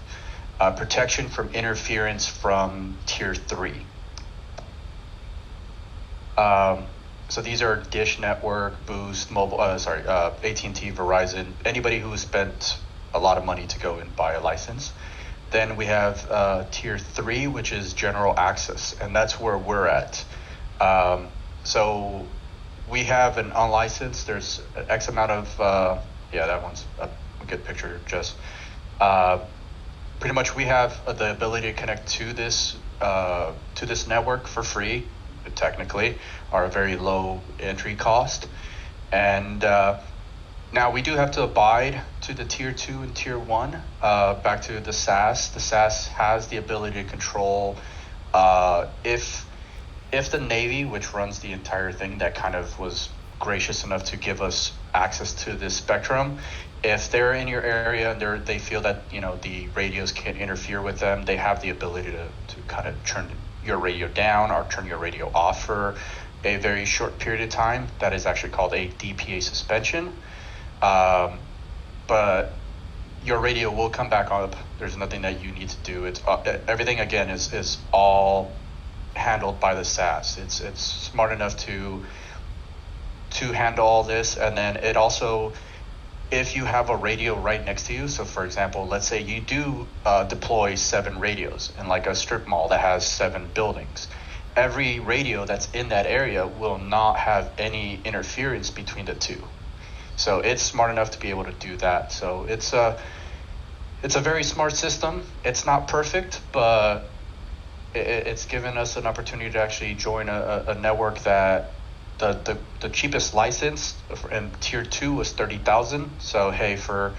protection from interference from tier 3. So these are Dish Network, Boost, AT&T, Verizon, anybody who spent a lot of money to go and buy a license. Then we have tier 3, which is general access, and that's where we're at. So we have an unlicensed, there's X amount of, that one's a good picture, Jess. Pretty much we have the ability to connect to this network for free, technically, or a very low entry cost. And now we do have to abide to the tier 2 and tier 1. Back to the SaaS. The SaaS has the ability to control if the Navy, which runs the entire thing, that kind of was gracious enough to give us access to this spectrum, if they're in your area and they feel that the radios can't interfere with them, they have the ability to kind of turn your radio down or turn your radio off for a very short period of time. That is actually called a DPA suspension. But your radio will come back up. There's nothing that you need to do. It's everything again is all handled by the SaaS. It's smart enough to handle all this, and then it also, if you have a radio right next to you, so for example, let's say you do deploy 7 radios in like a strip mall that has 7 buildings, every radio that's in that area will not have any interference between the two. So it's smart enough to be able to do that. So it's a very smart system. It's not perfect, but it's given us an opportunity to actually join a network that the cheapest license in tier 2 was $30,000. So hey, for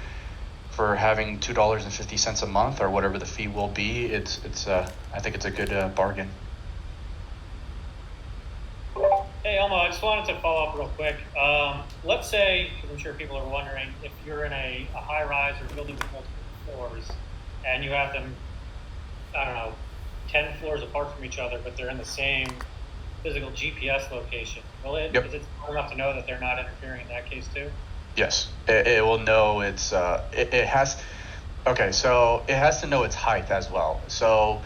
having $2.50 a month or whatever the fee will be, it's I think it's a good bargain. Hey Elmo, I just wanted to follow up real quick. Let's say, because I'm sure people are wondering, if you're in a high rise or building with multiple floors, and you have them, I don't know, 10 floors apart from each other, but they're in the same physical GPS location. Yep. Is it smart enough to know that they're not interfering in that case too? Yes, it will know it's it has. Okay, so it has to know its height as well. So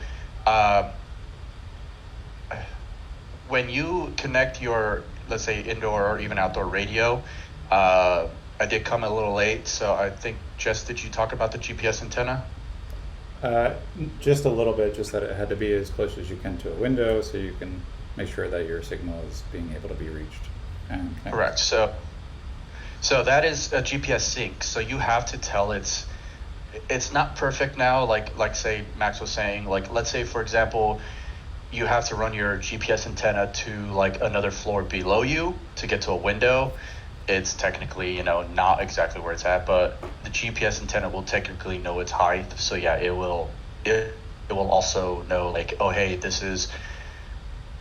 when you connect your, let's say, indoor or even outdoor radio, I did come a little late, so I think, Jess, did you talk about the GPS antenna? Just a little bit, just that it had to be as close as you can to a window so you can make sure that your signal is being able to be reached. And correct. So that is a GPS sync. So you have to tell it's not perfect now, like say Max was saying, like let's say for example you have to run your GPS antenna to like another floor below you to get to a window. It's technically, not exactly where it's at, but the GPS antenna will technically know its height. So yeah, it will also know like, oh hey, this is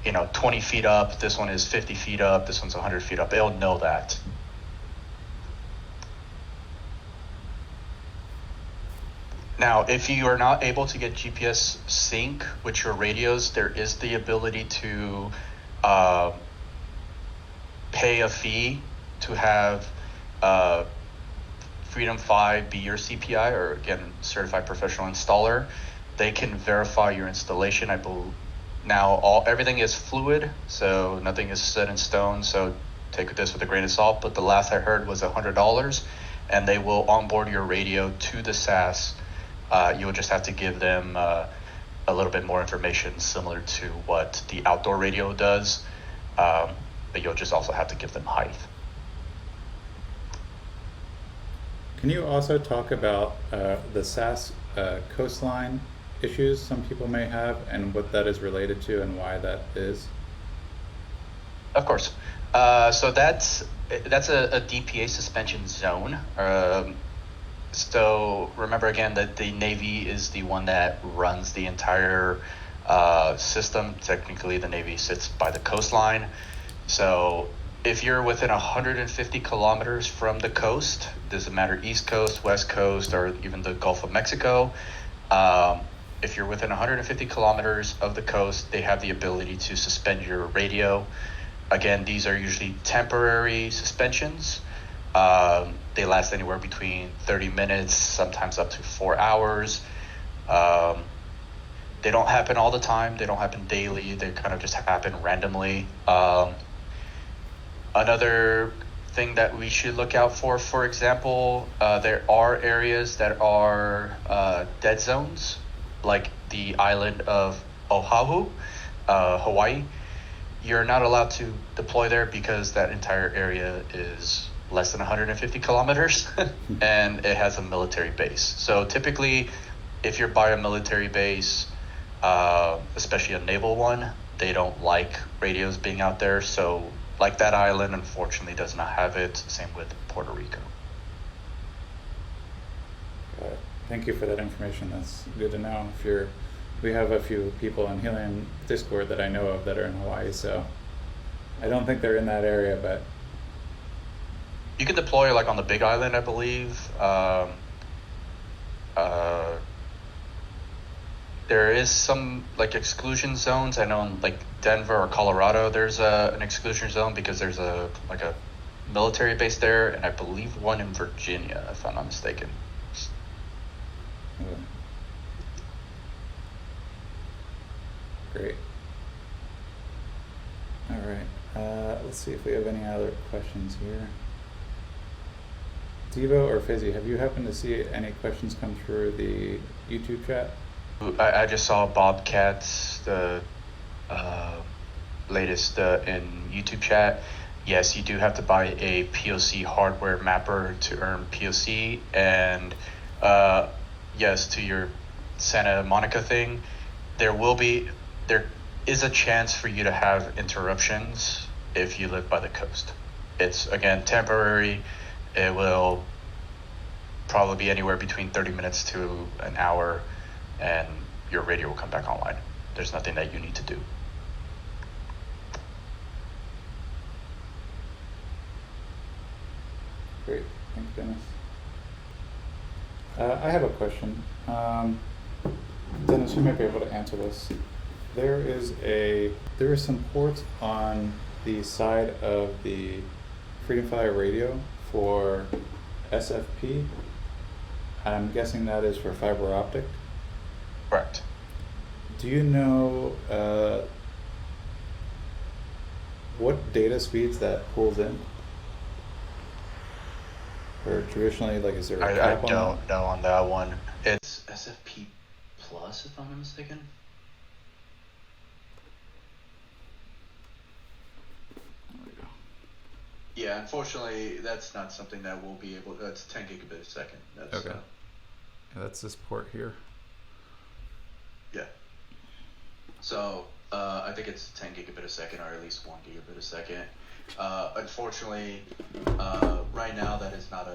20 feet up, this one is 50 feet up, this one's 100 feet up. It'll know that. Now, if you are not able to get GPS sync with your radios, there is the ability to pay a fee to have Freedom 5 be your CPI, or again, certified professional installer. They can verify your installation. I believe now everything is fluid, so nothing is set in stone. So take this with a grain of salt. But the last I heard was $100, and they will onboard your radio to the SaaS. You'll just have to give them a little bit more information, similar to what the outdoor radio does, but you'll just also have to give them height. Can you also talk about the SaaS coastline issues some people may have, and what that is related to and why that is? Of course. So that's a DPA suspension zone. So remember again that the Navy is the one that runs the entire system. Technically, the Navy sits by the coastline. So if you're within 150 kilometers from the coast, doesn't matter East Coast, West Coast, or even the Gulf of Mexico, if you're within 150 kilometers of the coast, they have the ability to suspend your radio. Again, these are usually temporary suspensions. They last anywhere between 30 minutes, sometimes up to 4 hours. They don't happen all the time. They don't happen daily. They kind of just happen randomly. Another thing that we should look out for example, there are areas that are dead zones, like the island of Oahu, Hawaii. You're not allowed to deploy there because that entire area is less than 150 kilometers and it has a military base. So typically, if you're by a military base, especially a naval one, they don't like radios being out there. So like that island, unfortunately, does not have it. Same with Puerto Rico. Thank you for that information. That's good to know. We have a few people on Helium Discord that I know of that are in Hawaii, so I don't think they're in that area, but You can deploy like on the Big Island, I believe. There is some like exclusion zones. I know in like Denver or Colorado, there's an exclusion zone because there's a military base there, and I believe one in Virginia, if I'm not mistaken. great. All right. Let's see if we have any other questions here. Devo or Fizzy, have you happened to see any questions come through the YouTube chat? I just saw Bobcat's the latest in YouTube chat. Yes, you do have to buy a POC hardware mapper to earn POC, and yes, to your Santa Monica thing, there is a chance for you to have interruptions if you live by the coast. It's again temporary. It will probably be anywhere between 30 minutes to an hour, and your radio will come back online. There's nothing that you need to do. Great, thanks, Dennis. I have a question. Dennis, you might be able to answer this. There is some ports on the side of the Freedom Flyer radio for SFP. I'm guessing that is for fiber optic. Correct. Do you know what data speeds that pulls in? Or traditionally, like, is there a cap on that? I don't know on that one. It's SFP Plus, if I'm not mistaken. Yeah, unfortunately, that's not something that we'll be able. That's 10 gigabit a second. That's, okay. Yeah, that's this port here. Yeah. So I think it's 10 gigabit a second, or at least 1 gigabit a second. Unfortunately, right now that is not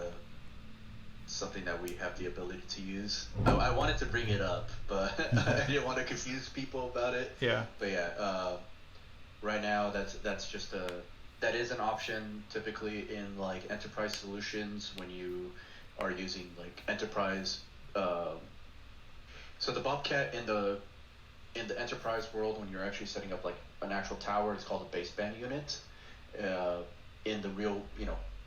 something that we have the ability to use. I wanted to bring it up, but I didn't want to confuse people about it. Yeah. But yeah, right now that is an option typically in like enterprise solutions when you are using like enterprise. So the Bobcat in the enterprise world, when you're actually setting up like an actual tower, it's called a baseband unit. In the real,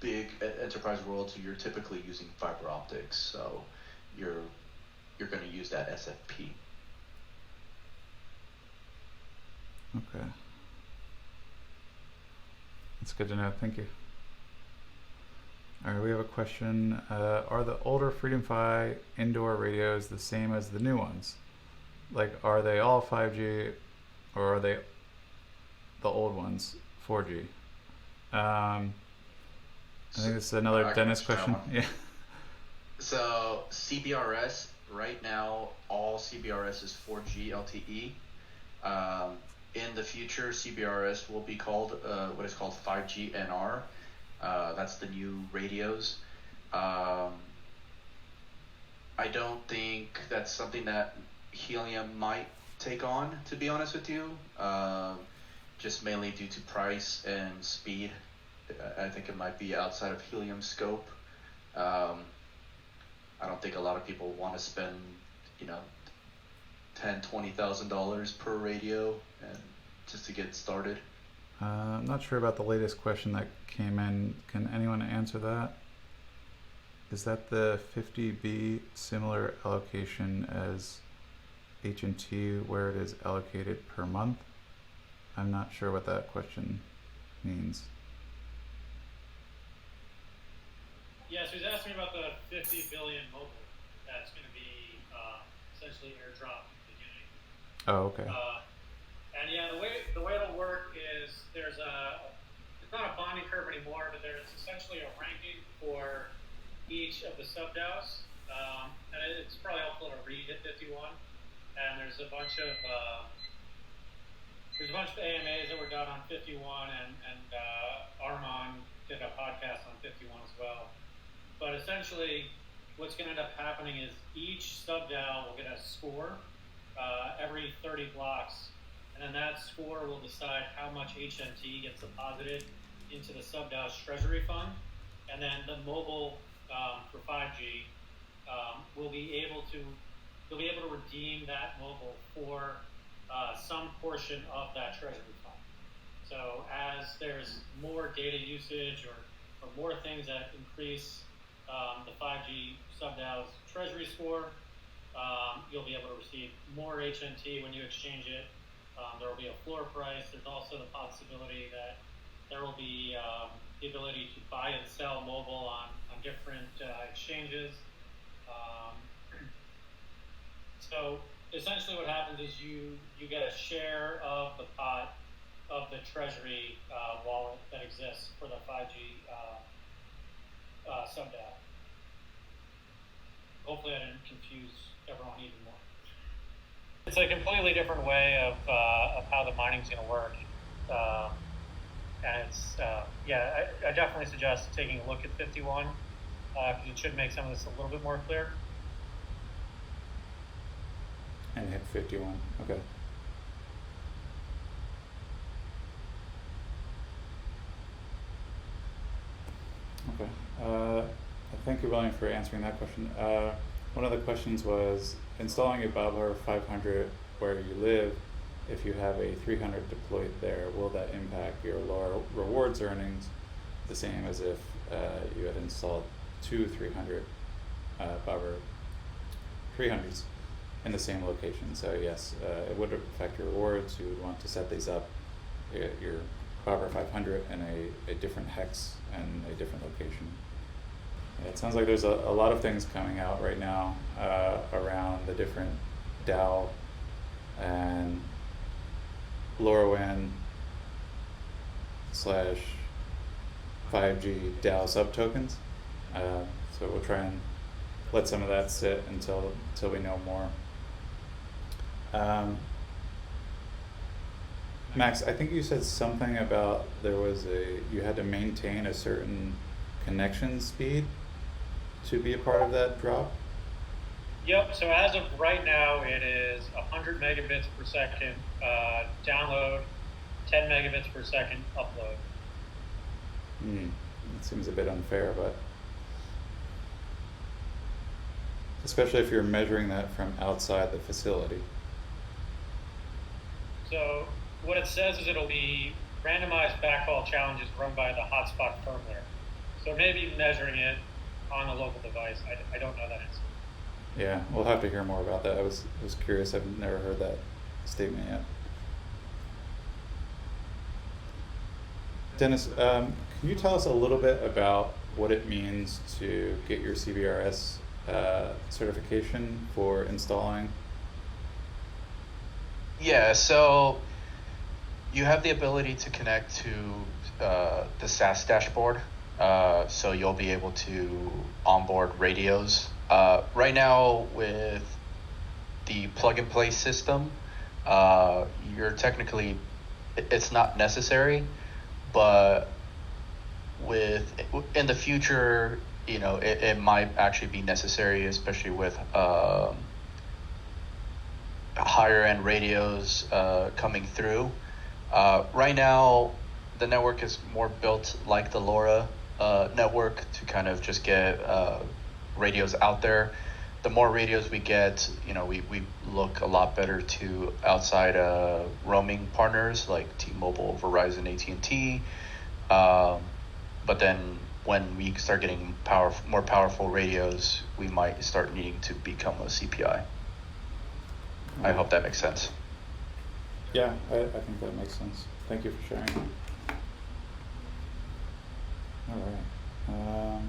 big enterprise world, so you're typically using fiber optics. So you're going to use that SFP. Okay. That's good to know. Thank you. All right, we have a question. Are the older Freedom Fi indoor radios the same as the new ones? Like, are they all 5G, or are they the old ones 4G? I think this is another Dennis question. Yeah. So CBRS right now, all CBRS is 4G LTE. In the future, CBRS will be called what is called 5G NR. That's the new radios. I don't think that's something that Helium might take on, to be honest with you. Just mainly due to price and speed. I think it might be outside of Helium's scope. I don't think a lot of people want to spend, $10,000-$20,000 per radio and just to get started. I'm not sure about the latest question that came in. Can anyone answer that? Is that the 50B similar allocation as H&T, where it is allocated per month? I'm not sure what that question means. Yeah, so he's asking me about the 50 billion mobile that's going to be essentially airdropped at the beginning. Oh, okay. And yeah, the way it'll work is it's not a bonding curve anymore, but there's essentially a ranking for each of the sub-DAOs. And it's probably helpful to read at 51. And there's a bunch of AMAs that were done on 51, and Armand did a podcast on 51 as well. But essentially, what's going to end up happening is each sub-DAO will get a score every 30 blocks, and then that score will decide how much HNT gets deposited into the sub-DAO's treasury fund, and then the mobile for 5G will be able to redeem that mobile for some portion of that treasury fund. So as there's more data usage or more things that increase the 5G sub-DAO's treasury score, you'll be able to receive more HNT when you exchange it. There will be a floor price. There's also the possibility that there will be the ability to buy and sell mobile on different exchanges. So essentially what happens is you get a share of the pot of the treasury wallet that exists for the 5G sub-DAO. Hopefully I didn't confuse everyone even more. It's a completely different way of how the mining's going to work. And it's, I definitely suggest taking a look at 51 because it should make some of this a little bit more clear. And hit 51. Okay. Okay. Thank you, William, for answering that question. One of the questions was installing a Bobber 500 where you live. If you have a 300 deployed there, will that impact your lower rewards earnings the same as if you had installed two 300 Bobber 300s in the same location? So yes, it would affect your rewards. You would want to set these up, your Bobber 500 in a different hex and a different location. Yeah, it sounds like there's a lot of things coming out right now around the different DAO and LoRaWAN / 5G DAO subtokens. So we'll try and let some of that sit until we know more. Max, I think you said something about you had to maintain a certain connection speed to be a part of that drop? Yep, so as of right now, it is 100 megabits per second download, 10 megabits per second upload. It seems a bit unfair, but especially if you're measuring that from outside the facility. So what it says is it'll be randomized backhaul challenges run by the hotspot firmware. So maybe measuring it on a local device. I don't know that answer. Yeah, we'll have to hear more about that. I was curious. I've never heard that statement yet. Dennis, can you tell us a little bit about what it means to get your CBRS certification for installing? Yeah, so you have the ability to connect to the SaaS dashboard. So you'll be able to onboard radios. Right now with the plug and play system, you're technically, it's not necessary, but in the future, it might actually be necessary, especially with higher end radios coming through. Right now, the network is more built like the LoRa network to kind of just get radios out there. The more radios we get, we look a lot better to outside roaming partners like T-Mobile, Verizon, AT&T. But then when we start getting more powerful radios, we might start needing to become a CPI. I hope that makes sense. Yeah, I think that makes sense. Thank you for sharing that. All right.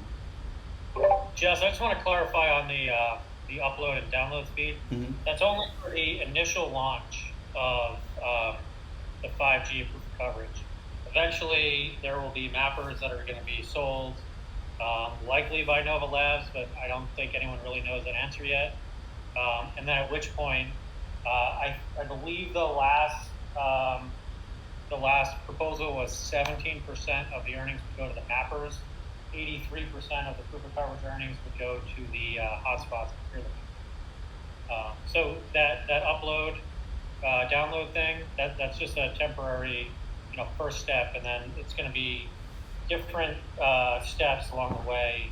Jess, I just want to clarify on the upload and download speed. Mhm. That's only for the initial launch of the 5G proof of coverage. Eventually, there will be mappers that are going to be sold, likely by Nova Labs, but I don't think anyone really knows that answer yet. And then at which point, I believe the last proposal was 17% of the earnings would go to the mappers, 83% of the proof of coverage earnings would go to the hotspots and peer-link. So that upload, download thing, that's just a temporary, first step, and then it's going to be different steps along the way,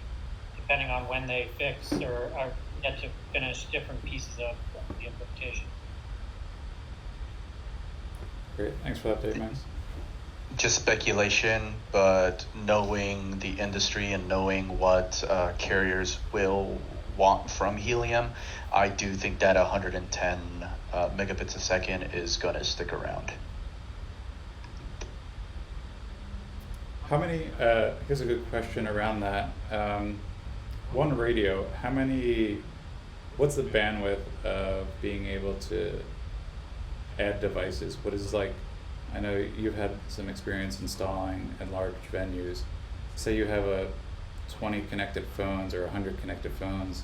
depending on when they fix or get to finish different pieces of the implementation. Great, thanks for that update, Max. Just speculation, but knowing the industry and knowing what carriers will want from helium, I do think that 110 megabits a second is going to stick around. How many, here's a good question around that. One radio, what's the bandwidth of being able to add devices? What is I know you've had some experience installing in large venues. Say you have 20 connected phones or 100 connected phones.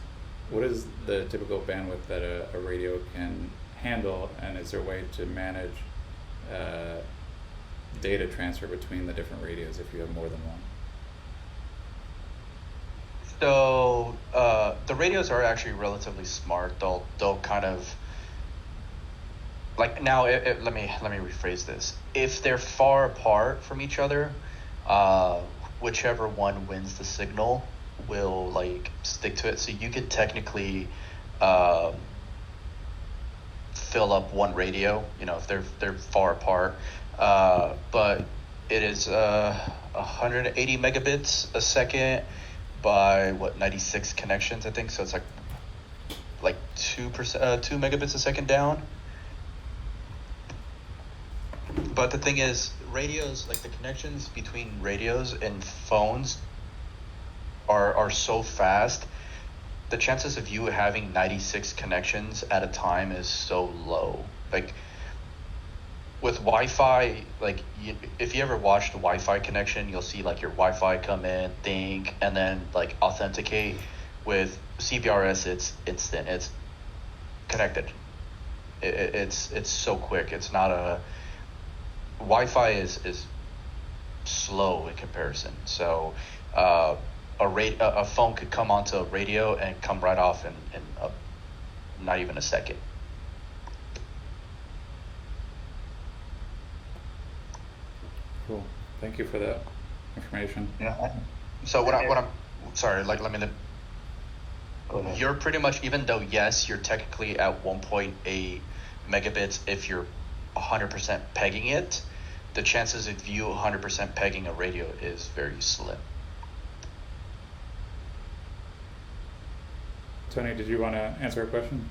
What is the typical bandwidth that a radio can handle, and is there a way to manage data transfer between the different radios if you have more than one? So the radios are actually relatively smart. They'll kind of now. Let me rephrase this. If they're far apart from each other, whichever one wins the signal will stick to it. So you could technically fill up one radio, if they're far apart. But it is 180 megabits a second by 96 connections, I think. So it's like 2 megabits a second down. But the thing is, radios, the connections between radios and phones are so fast. The chances of you having 96 connections at a time is so low. With Wi-Fi, if you ever watch the Wi-Fi connection, you'll see your Wi-Fi come in, think, and then authenticate. With CBRS, it's instant. It's connected. It's so quick. It's not Wi-Fi is slow in comparison. So a phone could come onto a radio and come right off in not even a second. Cool. Thank you for that information. Yeah. So what I'm sorry. Let me. Go ahead. You're pretty much, even though yes, you're technically at 1.8 megabits if you're 100% pegging it. The chances of you 100% pegging a radio is very slim. Tony, did you want to answer a question?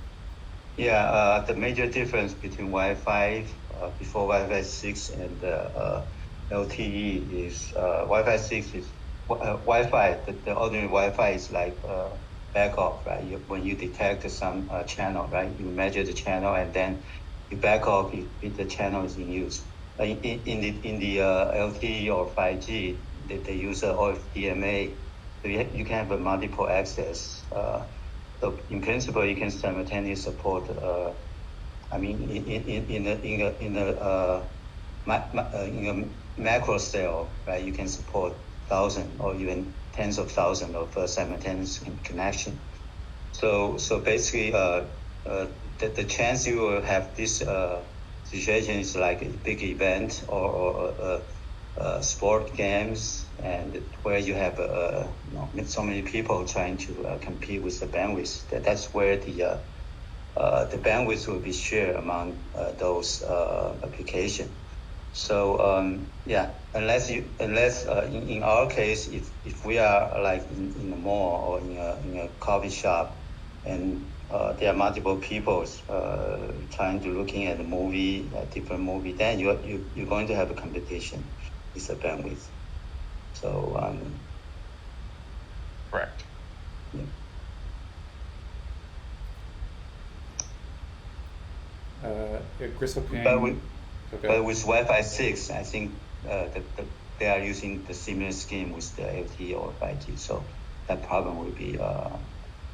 Yeah, the major difference between Wi-Fi before Wi-Fi 6 and LTE is Wi-Fi 6 is Wi-Fi. The ordinary Wi-Fi is back off, right? When you detect some channel, right? You measure the channel and then you back off if the channel is in use. In the LTE or 5G, they use OFDMA, so you can have a multiple access. So in principle, you can simultaneously support. In a macro scale, right? You can support thousands or even tens of thousands of simultaneous connection. So basically, the chance you will have this situation is like a big event or sport games, and where you have so many people trying to compete with the bandwidth. That's where the bandwidth will be shared among those applications. So unless in our case, if we are in a mall or in a coffee shop, and there are multiple people trying to looking at a movie, a different movie, then you're going to have a competition with the bandwidth. So correct. Gristle King. But with Wi-Fi 6, I think they are using the similar scheme with the LTE or 5G, so that problem will be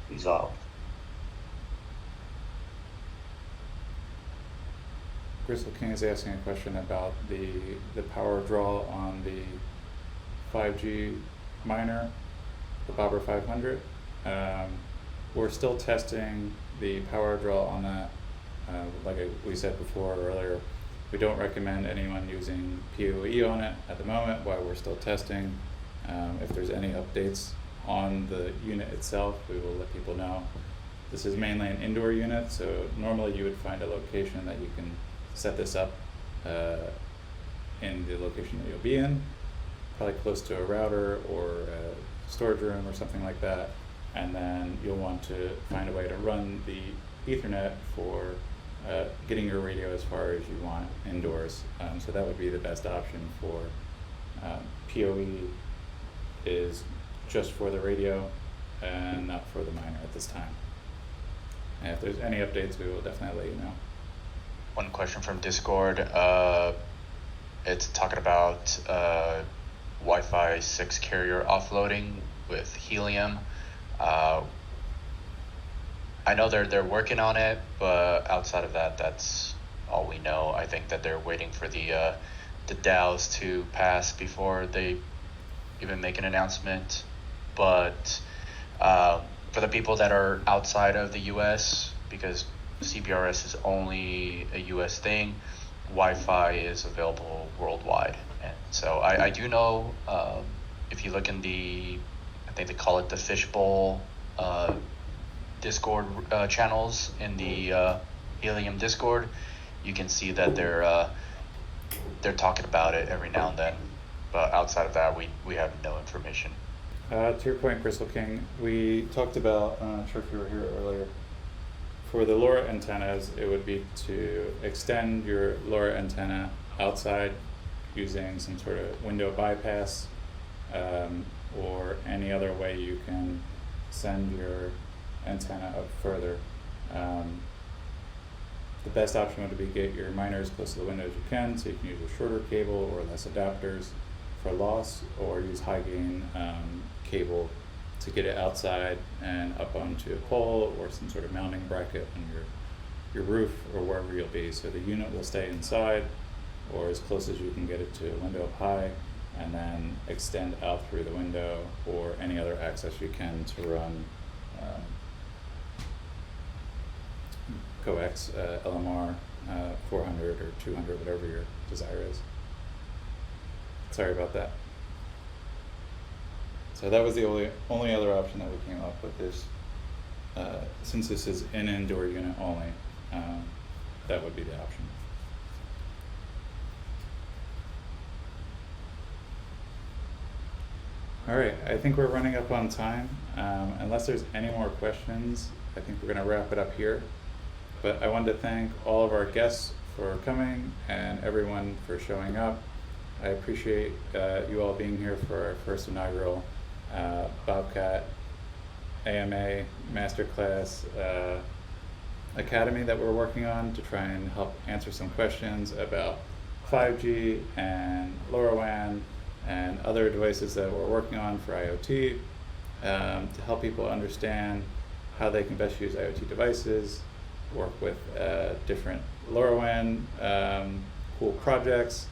resolved. Gristle King is asking a question about the power draw on the 5G miner, the Bobber 500. We're still testing the power draw on that. Like we said before earlier, we don't recommend anyone using POE on it at the moment while we're still testing. If there's any updates on the unit itself, we will let people know. This is mainly an indoor unit, so normally you would find a location that you can set this up in the location that you'll be in, probably close to a router or a storage room or something like that, and then you'll want to find a way to run the Ethernet for getting your radio as far as you want indoors. So that would be the best option for POE, is just for the radio and not for the miner at this time. And if there's any updates, we will definitely let you know. One question from Discord. It's talking about Wi-Fi 6 carrier offloading with Helium. I know they're working on it, but outside of that, that's all we know. I think that they're waiting for the DAOs to pass before they even make an announcement. But for the people that are outside of the US, because CBRS is only a US thing, Wi-Fi is available worldwide. And so I do know, if you look in I think they call it the Fishbowl Discord channels in the Helium Discord, you can see that they're talking about it every now and then. But outside of that, we have no information. To your point, Crystal King, we talked about, I'm not sure if you were here earlier, for the LoRa antennas, it would be to extend your LoRa antenna outside using some sort of window bypass, or any other way you can send your antenna up further. The best option would be get your miner as close to the window as you can, so you can use a shorter cable or less adapters for loss, or use high gain cable to get it outside and up onto a pole or some sort of mounting bracket on your roof or wherever you'll be, so the unit will stay inside or as close as you can get it to a window up high, and then extend out through the window or any other access you can to run coax, LMR, 400 or 200, whatever your desire is. Sorry about that. So that was the only other option that we came up with. Is since this is an indoor unit only, that would be the option. All right, I think we're running up on time. Unless there's any more questions, I think we're going to wrap it up here. But I wanted to thank all of our guests for coming and everyone for showing up. I appreciate you all being here for our first inaugural Bobcat AMA Masterclass Academy that we're working on to try and help answer some questions about 5G and LoRaWAN and other devices that we're working on for IoT, to help people understand how they can best use IoT devices, work with different LoRaWAN cool projects,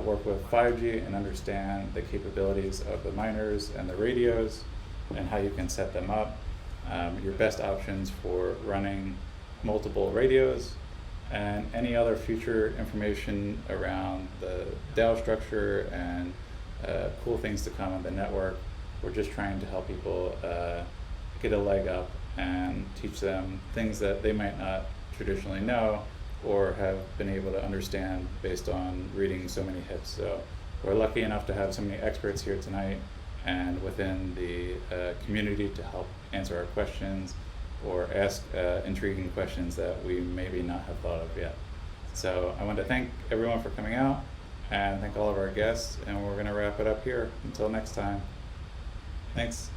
work with 5G and understand the capabilities of the miners and the radios and how you can set them up, your best options for running multiple radios, and any other future information around the DAO structure and cool things to come on the network. We're just trying to help people get a leg up and teach them things that they might not traditionally know or have been able to understand based on reading so many hits. So we're lucky enough to have so many experts here tonight and within the community to help answer our questions or ask intriguing questions that we maybe not have thought of yet. So I want to thank everyone for coming out and thank all of our guests, and we're going to wrap it up here. Until next time. Thanks.